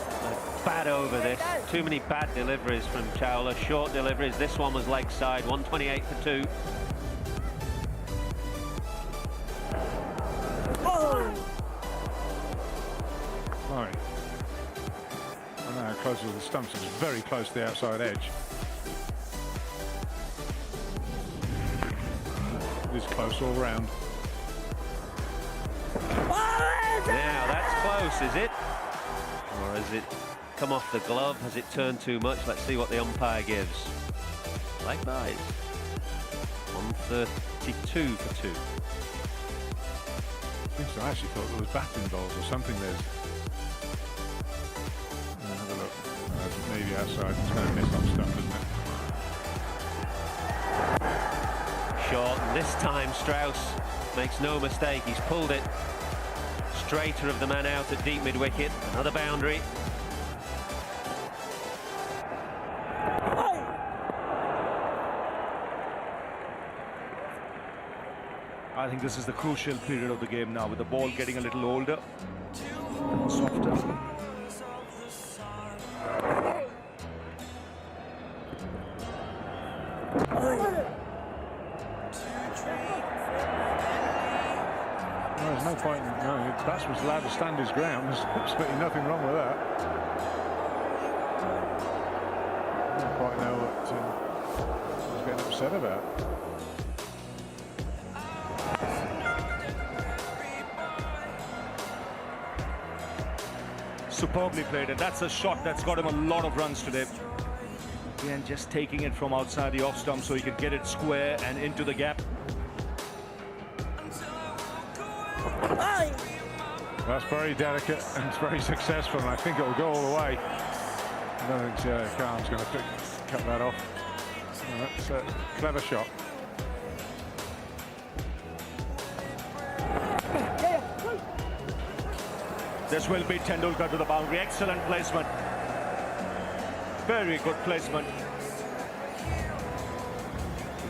bad over this. Too many bad deliveries from Chawla. Short deliveries. This one was leg side. 128 for 2. Right. I don't know how close it was to the stumps. It was very close to the outside edge. It is close all round. Now that's close, is it? Or has it come off the glove? Has it turned too much? Let's see what the umpire gives. Leg byes. 132 for 2. I actually thought there was batting balls or something there. Have a look. Maybe outside. It's going to miss up stuff, isn't it? Short. This time Strauss makes no mistake. He's pulled it. Straighter of the man out at deep mid-wicket. Another boundary. I think this is the crucial period of the game now, with the ball getting a little older, softer. There's no point. No, the batsman's allowed to stand his ground. There's absolutely nothing wrong with that. I don't quite know what he's getting upset about. Superbly played, and that's a shot that's got him a lot of runs today. Again, just taking it from outside the off stump so he could get it square and into the gap. That's very delicate and it's very successful, and I think it'll go all the way. I don't think Zaheer Khan's going to cut that off. That's a clever shot. This will be Tendulkar to the boundary. Excellent placement. Very good placement.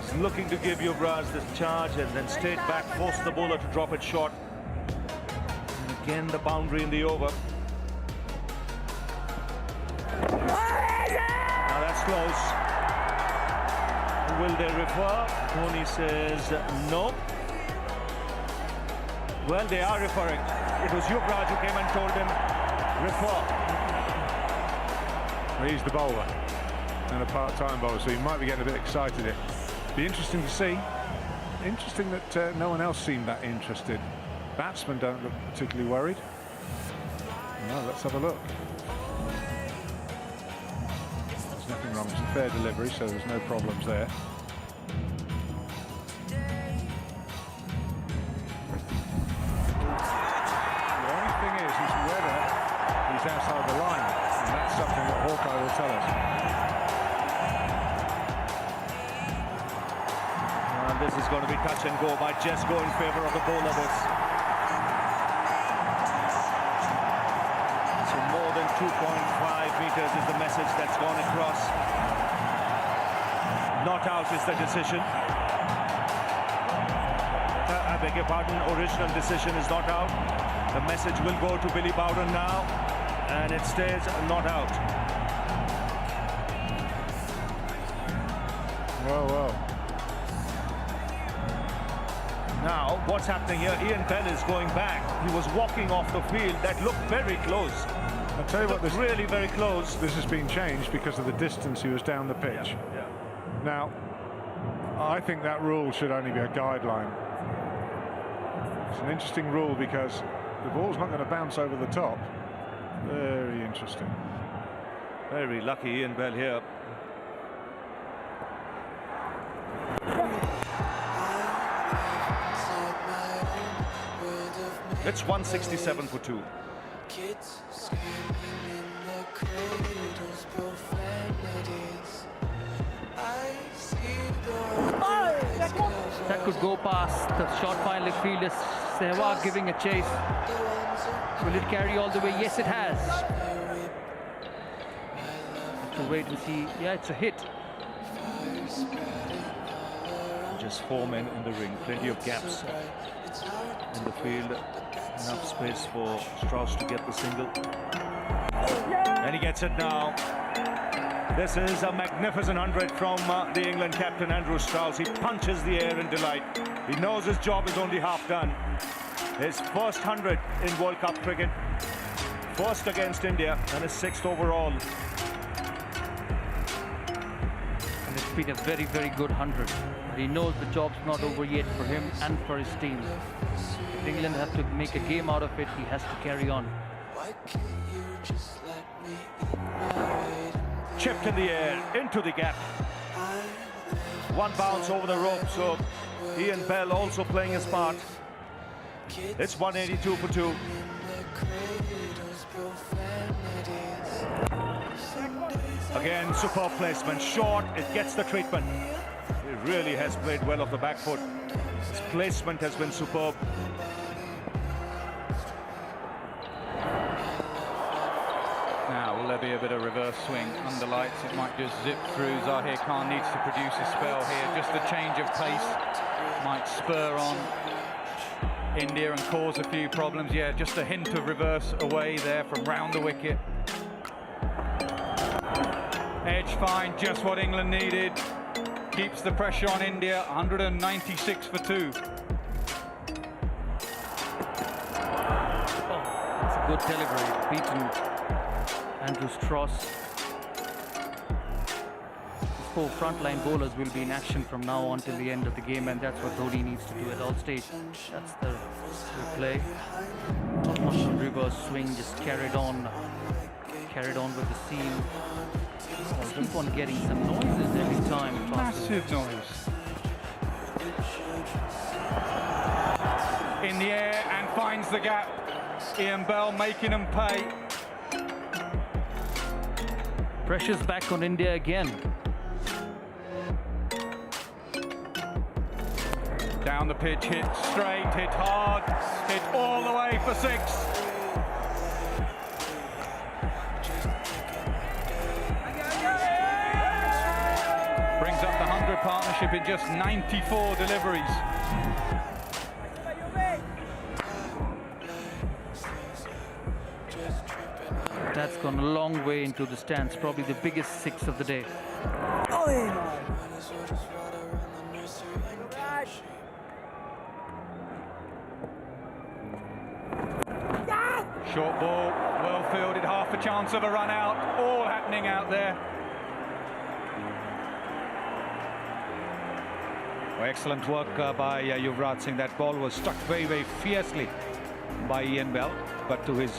He's looking to give Yuvraj this charge and then straight back, force the bowler to drop it short. And again, the boundary in the over. Now that's close. Will they refer? Dhoni says no. Well, they are referring. It was Yuvraj who came and told him, refer. He's the bowler and a part-time bowler, so he might be getting a bit excited here. Be interesting to see. Interesting that no one else seemed that interested. Batsmen don't look particularly worried. No, let's have a look. There's nothing wrong. It's a fair delivery, so there's no problems there. Outside the line, and that's something that Hawkeye will tell us. And this is going to be touch and go, but just go in favour of the bowler. So more than 2.5 meters is the message that's gone across. Not out is the decision. I beg your pardon, original decision is not out. The message will go to Billy Bowden now. And it stays not out. Well. Now, what's happening here? Ian Bell is going back. He was walking off the field. That looked very close. I'll tell you what, this really very close. This has been changed because of the distance he was down the pitch. Yeah. Now, I think that rule should only be a guideline. It's an interesting rule because the ball's not going to bounce over the top. Very interesting. Very lucky Ian Bell here. It's 167 for 2. That could go past the short final fielder. Sehwag giving a chase. Will it carry all the way? Yes, it has. To wait and see. Yeah, it's a hit. Just 4 men in the ring. Plenty of gaps in the field. Enough space for Strauss to get the single. And he gets it now. This is a magnificent 100 from the England captain, Andrew Strauss. He punches the air in delight. He knows his job is only half done. His first 100 in World Cup cricket. First against India and his 6th overall. And it's been a very, very good 100. But he knows the job's not over yet for him and for his team. If England have to make a game out of it, he has to carry on. Chipped in the air, into the gap. One bounce over the rope, so Ian Bell also playing his part. It's 182 for 2. Again, superb placement. Short, it gets the treatment. He really has played well off the back foot. His placement has been superb. Now, will there be a bit of reverse swing under lights? It might just zip through. Zaheer Khan needs to produce a spell here. Just a change of pace might spur on India and cause a few problems. Yeah, just a hint of reverse away there from round the wicket. Edge fine, just what England needed. Keeps the pressure on India, 196 for 2. Oh, that's a good delivery. Beaten Andrew Strauss. His 4 frontline bowlers will be in action from now on till the end of the game, and that's what Dhoni needs to do at all stages. That's the play. Not much of reverse swing, just carried on with the seam. I'll keep on getting some noises every time. Massive noise. In the air and finds the gap. Ian Bell making them pay. Pressure's back on India again. Down the pitch, hit straight, hit hard, hit all the way for 6. Brings up the 100 partnership in just 94 deliveries. That's gone a long way into the stands, probably the biggest 6 of the day. Short ball, well fielded, half a chance of a run out, all happening out there. Well, excellent work by Yuvraj Singh. That ball was struck very, very fiercely by Ian Bell, but to his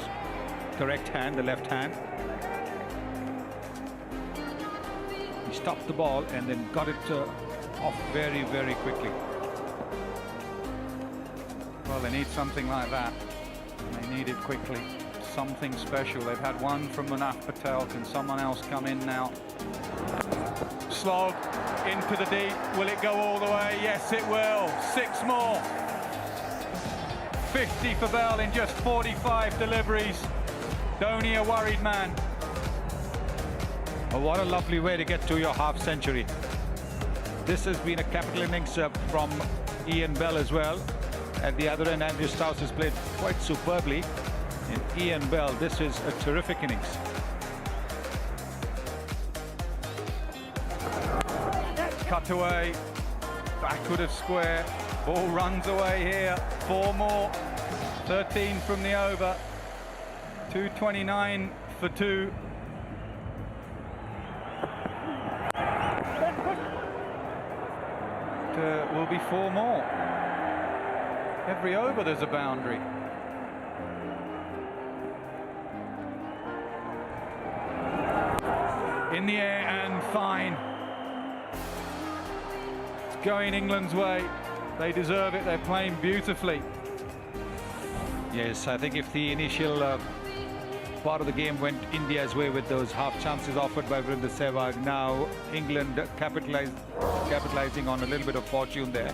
correct hand, the left hand. He stopped the ball and then got it off very, very quickly. Well, they need something like that. They need it quickly. Something special. They've had one from Manaf Patel. Can someone else come in now? Slog into the deep. Will it go all the way? Yes, it will. 6 more. 50 for Bell in just 45 deliveries. Dhoni a worried man. Oh, what a lovely way to get to your half century. This has been a capital innings from Ian Bell as well. At the other end, Andrew Strauss has played quite superbly. And Ian Bell, this is a terrific innings. Cut away. Backward of square. Ball runs away here. 4 more. 13 from the over. 229 for 2. Will be 4 more. Every over there's a boundary. In the air and fine. It's going England's way. They deserve it. They're playing beautifully. Yes, I think if the initial part of the game went India's way with those half chances offered by Virender Sehwag, now England capitalizing on a little bit of fortune there.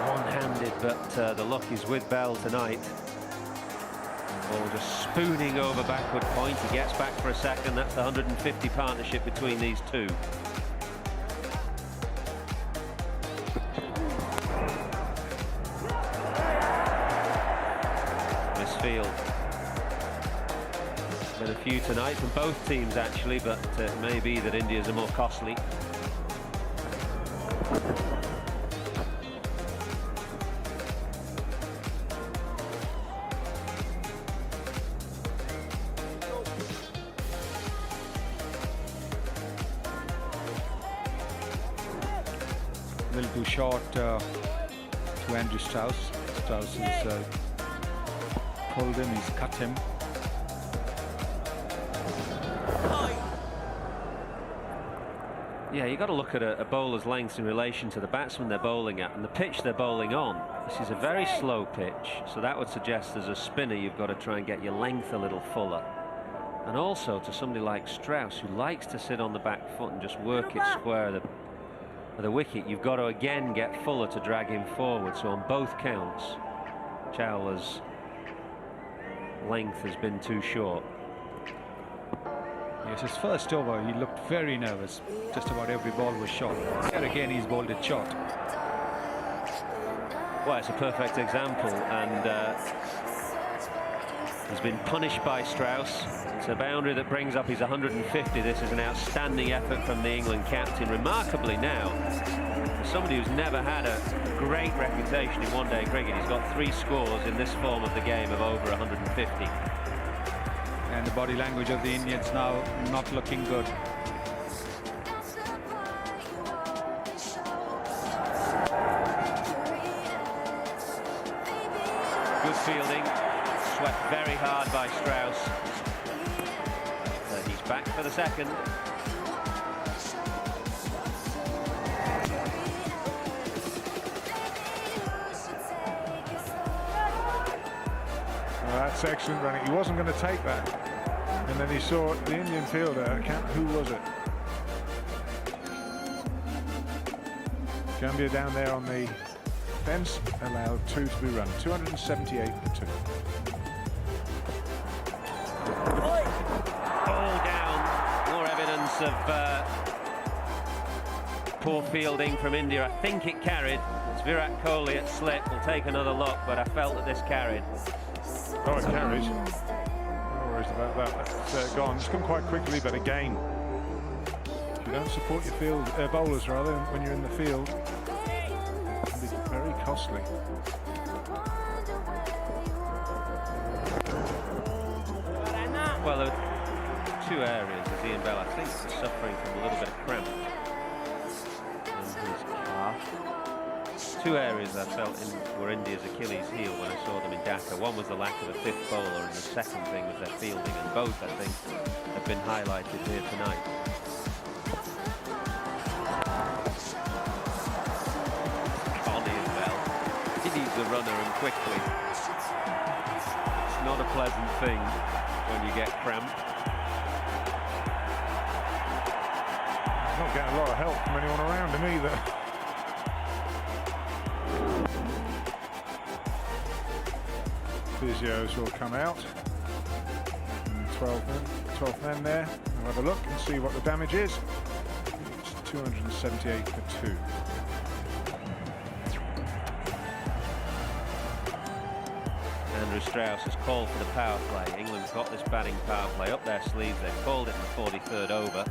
One-handed, but the luck is with Bell tonight. Ball just spooning over backward point. He gets back for a second. That's the 150 partnership between these two. few tonight from both teams actually, but it may be that India's are more costly. A little too short to Andrew Strauss. Strauss has pulled him, he's cut him. Yeah, you got to look at a bowler's length in relation to the batsman they're bowling at and the pitch they're bowling on. This is a very slow pitch, so that would suggest as a spinner you've got to try and get your length a little fuller. And also to somebody like Strauss, who likes to sit on the back foot and just work it square of the wicket, you've got to again get fuller to drag him forward. So on both counts, Chawla's length has been too short. Yes, his first over, he looked very nervous. Just about every ball was shot. Here again, he's bowled it short. Well, it's a perfect example, and he's been punished by Strauss. It's a boundary that brings up his 150. This is an outstanding effort from the England captain. Remarkably now, for somebody who's never had a great reputation in one-day cricket, he's got 3 scores in this form of the game of over 150. And the body language of the Indians now not looking good. Good fielding, swept very hard by Strauss. He's back for the second. Well, that's excellent running. He wasn't going to take that. And then he saw the Indian fielder, who was it? Gambhir down there on the fence, allowed 2 to be run. 278 for 2. Ball down. More evidence of poor fielding from India. I think it carried. It's Virat Kohli at slip. We'll take another look, but I felt that this carried. Oh, it carries. No worries about that. That's gone. It's gone quite quickly, but again, if you don't support your bowlers rather when you're in the field, it can be very costly. Well, there are 2 areas as Ian Bell, I think, is suffering from a little bit of cramp in his calf. 2 areas I felt were India's Achilles heel when I saw them in Dhaka. One was the lack of a 5th bowler, and the second thing was their fielding, and both, I think, have been highlighted here tonight. On Ian Bell. He needs a runner, and quickly. It's not a pleasant thing when you get cramp. He's not getting a lot of help from anyone around him either. Physios will come out. And 12 men there. We'll have a look and see what the damage is. It's 278 for 2. Andrew Strauss has called for the power play. England's got this batting power play up their sleeves. They've called it in the 43rd over.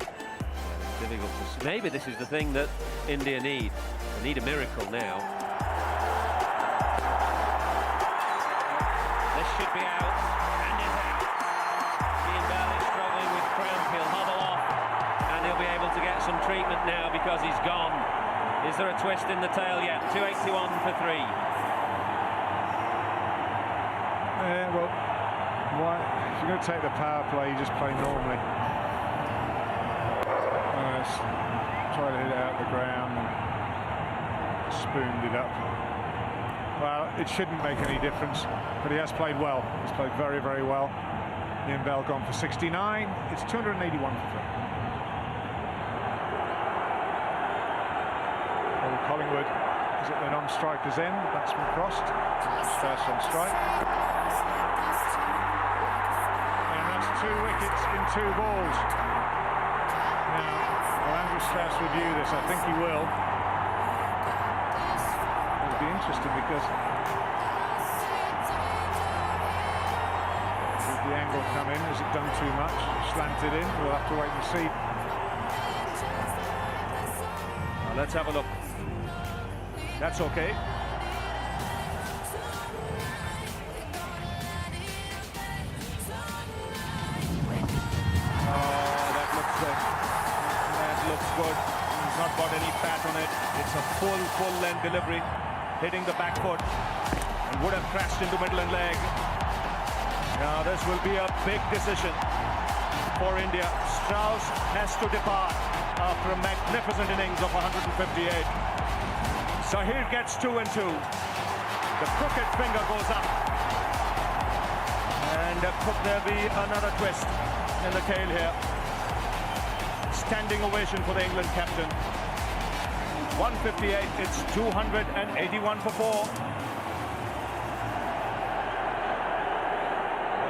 It's difficult to see. Maybe this is the thing that India need. They need a miracle now. This should be out, and is out. Ian Bell is struggling with cramp. He'll hobble off, and he'll be able to get some treatment now because he's gone. Is there a twist in the tail yet? 281 for 3. Well, if you're going to take the power play, you just play normally. Try to hit it out of the ground and spooned it up. Well, it shouldn't make any difference, but he has played well. He's played very, very well. Ian Bell gone for 69. It's 281 for 3. Collingwood is at the non-striker's end. Batsman crossed. Strauss on strike. And that's 2 wickets in 2 balls. Now, will Andrew Strauss review this? I think he will. It'll be interesting because the angle come in? Has it done too much? Slanted in? We'll have to wait and see. Now let's have a look. That's okay. Looks good. He's not got any fat on it. It's a full length delivery, hitting the back foot, and would have crashed into middle and leg. Now this will be a big decision for India. Strauss has to depart after a magnificent innings of 158. Zaheer gets 2 and 2. The crooked finger goes up, and could there be another twist in the tail here? Standing ovation for the England captain. 158, it's 281 for 4.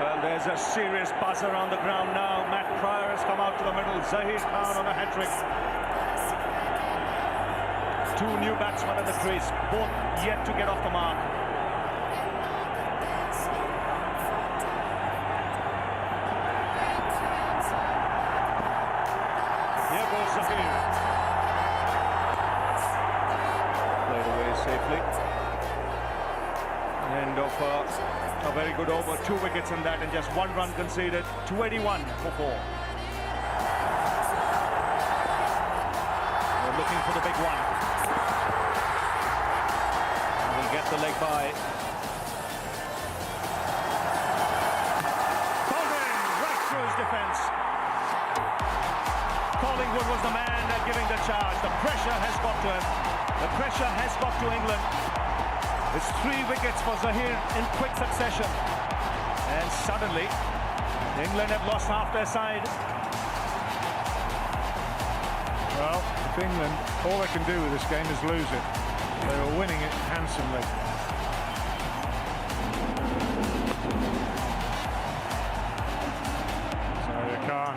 Well, there's a serious buzz around the ground now. Matt Pryor has come out to the middle. Zaheer Khan on a hat-trick. 2 new batsmen in the crease, both yet to get off the mark. Played away safely. End of a very good over, 2 wickets in that, and just 1 run conceded. 281 for 4. We're looking for the big one. We'll get the leg by. Bowling right through his defence. Collingwood was the man giving the charge. The pressure has got to him. The pressure has got to England. It's 3 wickets for Zaheer in quick succession. And suddenly, England have lost half their side. Well, if England, all they can do with this game is lose it. They were winning it handsomely. Zaheer Khan,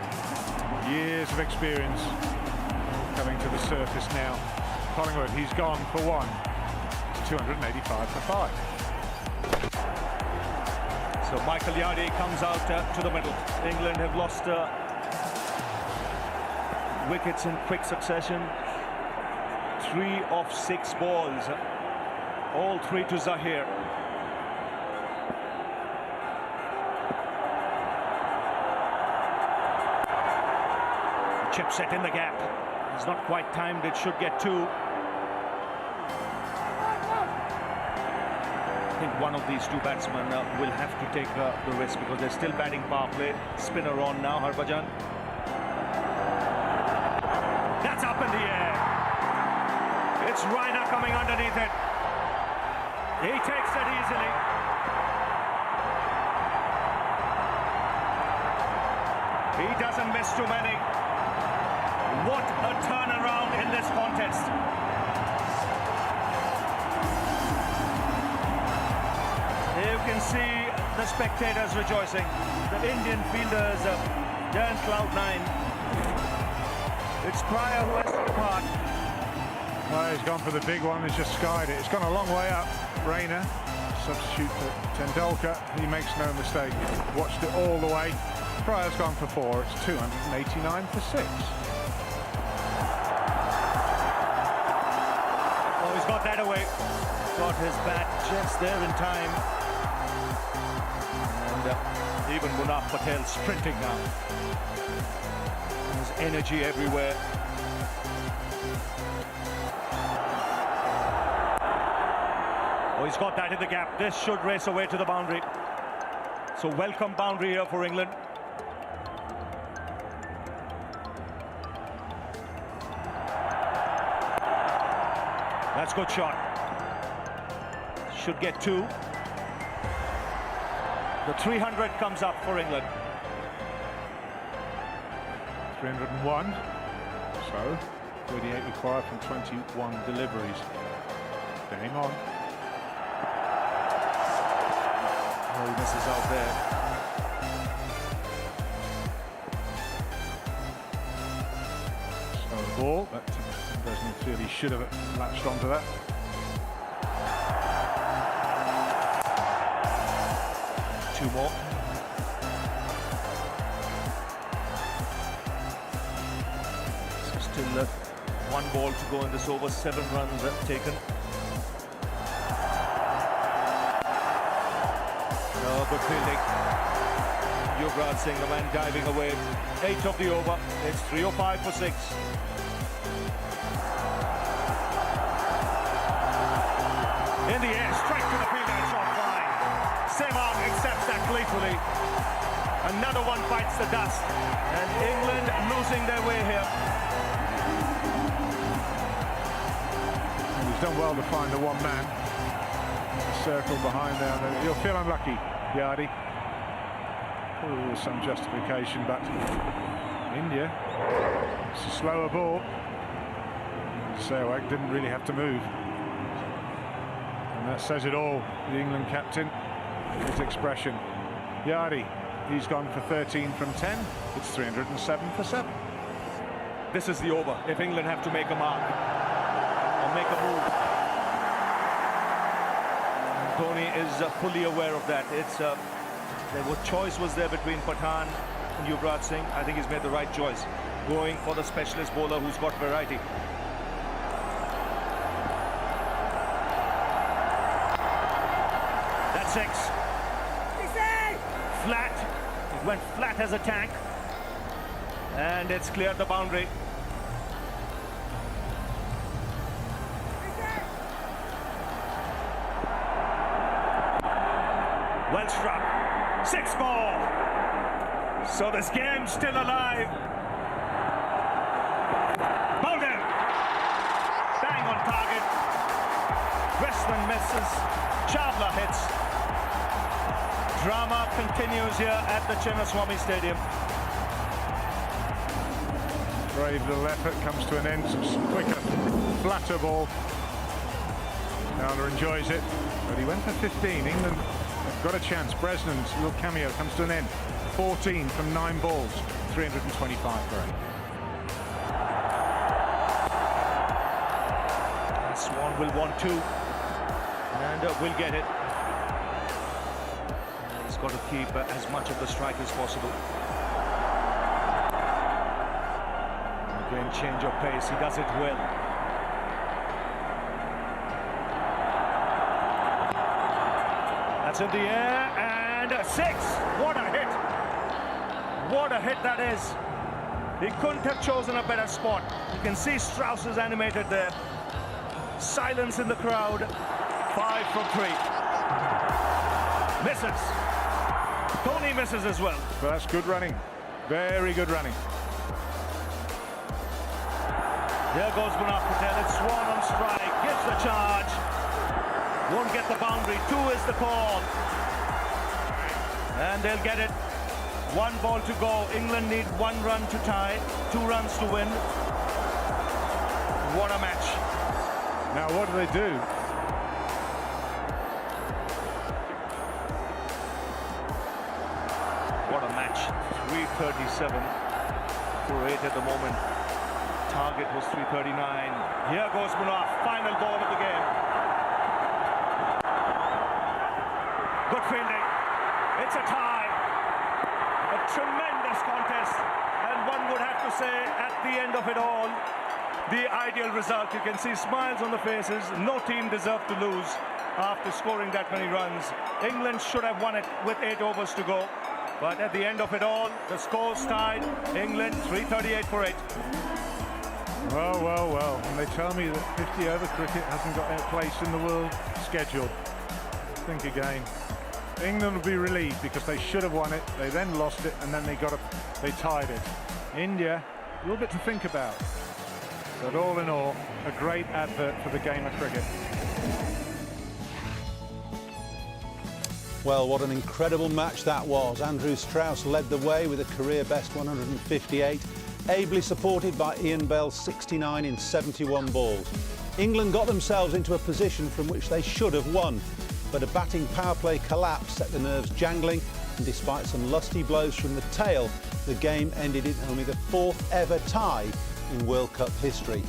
years of experience coming to the surface now. Collingwood, he's gone for 1. It's 285 for 5. So Michael Yardley comes out to the middle. England have lost wickets in quick succession. 3 of 6 balls, all 3 to Zaheer. Chip set in the gap. It's not quite timed. It should get 2. I think one of these 2 batsmen will have to take the risk because they're still batting power play. Spinner on now, Harbhajan. That's up in the air. It's Raina coming underneath it. He takes it easily. He doesn't miss too many. What a turnaround in this contest. You can see the spectators rejoicing. The Indian fielders down cloud 9. It's Pryor who has to depart. Well, he's gone for the big one. He's just skied it. It's gone a long way up. Raina, substitute for Tendulkar. He makes no mistake. Watched it all the way. Pryor's gone for 4. It's 289 for 6. Oh, he's got that away. Got his bat just there in time. And even Munaf Patel sprinting now. There's energy everywhere. Oh, he's got that in the gap. This should race away to the boundary. So welcome boundary here for England. That's a good shot. Should get 2. The 300 comes up for England. 301. So, 38 required from 21 deliveries. Game on. Oh, he misses out there. So the ball, but Bresnan clearly should have latched onto that. Two more. Still one ball to go in this over, 7 runs taken. No, good fielding. Yuvraj Singh, the man diving away. 8 of the over. It's 305 for 6. In the air, straight to the field and shot flying. Sehwag accepts that gleefully. Another one bites the dust. And England losing their way here. And he's done well to find the one man. The circle behind there. You'll feel unlucky, Yardy. Oh, some justification, but India, it's a slower ball. Sehwag didn't really have to move. And that says it all, the England captain, his expression. Yardy, he's gone for 13 from 10. It's 307 for 7. This is the over, if England have to make a mark or make a move. Dhoni is fully aware of that. Choice was there between Pathan and Yuvraj Singh. I think he's made the right choice, going for the specialist bowler who's got variety. That's 6. Flat. It went flat as a tank. And it's cleared the boundary. Well struck. 6 more. So this game's still alive. Bowled in. Bang on target. Bresnan misses. Chawla hits. Drama continues here at the Chinnaswamy Stadium. Brave little effort comes to an end. Some quicker, flatter ball. Fowler enjoys it, but he went for 15. England have got a chance. Bresnan's little cameo comes to an end. 14 from 9 balls. 325 for 8. Swan will want 2. And will get it. He's got to keep as much of the strike as possible. Again, change of pace. He does it well. That's in the air, and 6. What a hit. What a hit that is. He couldn't have chosen a better spot. You can see Strauss is animated there. Silence in the crowd. 5 from 3. Misses. Dhoni misses as well. But that's good running. Very good running. There goes Munaf Patel. It's Swan on strike. Gives the charge. Won't get the boundary. 2 is the call. And they'll get it. 1 ball to go. England need 1 run to tie. 2 runs to win. What a match. Now what do they do? What a match. 337 for 8 at the moment. Target was 339. Here goes Munaf. Final ball of the game. Good fielding. It's a tie. A tremendous contest. And one would have to say, at the end of it all, the ideal result. You can see smiles on the faces. No team deserved to lose after scoring that many runs. England should have won it with 8 overs to go. But at the end of it all, the score's tied. England 338 for 8. Well, well, well. And they tell me that 50-over cricket hasn't got a place in the world schedule. Think again. England will be relieved because they should have won it. They then lost it, and then they tied it. India, a little bit to think about. But all in all, a great advert for the game of cricket. Well, what an incredible match that was. Andrew Strauss led the way with a career best 158, ably supported by Ian Bell's 69 in 71 balls. England got themselves into a position from which they should have won, but a batting power play collapse set the nerves jangling, and despite some lusty blows from the tail, the game ended in only the 4th ever tie in World Cup history.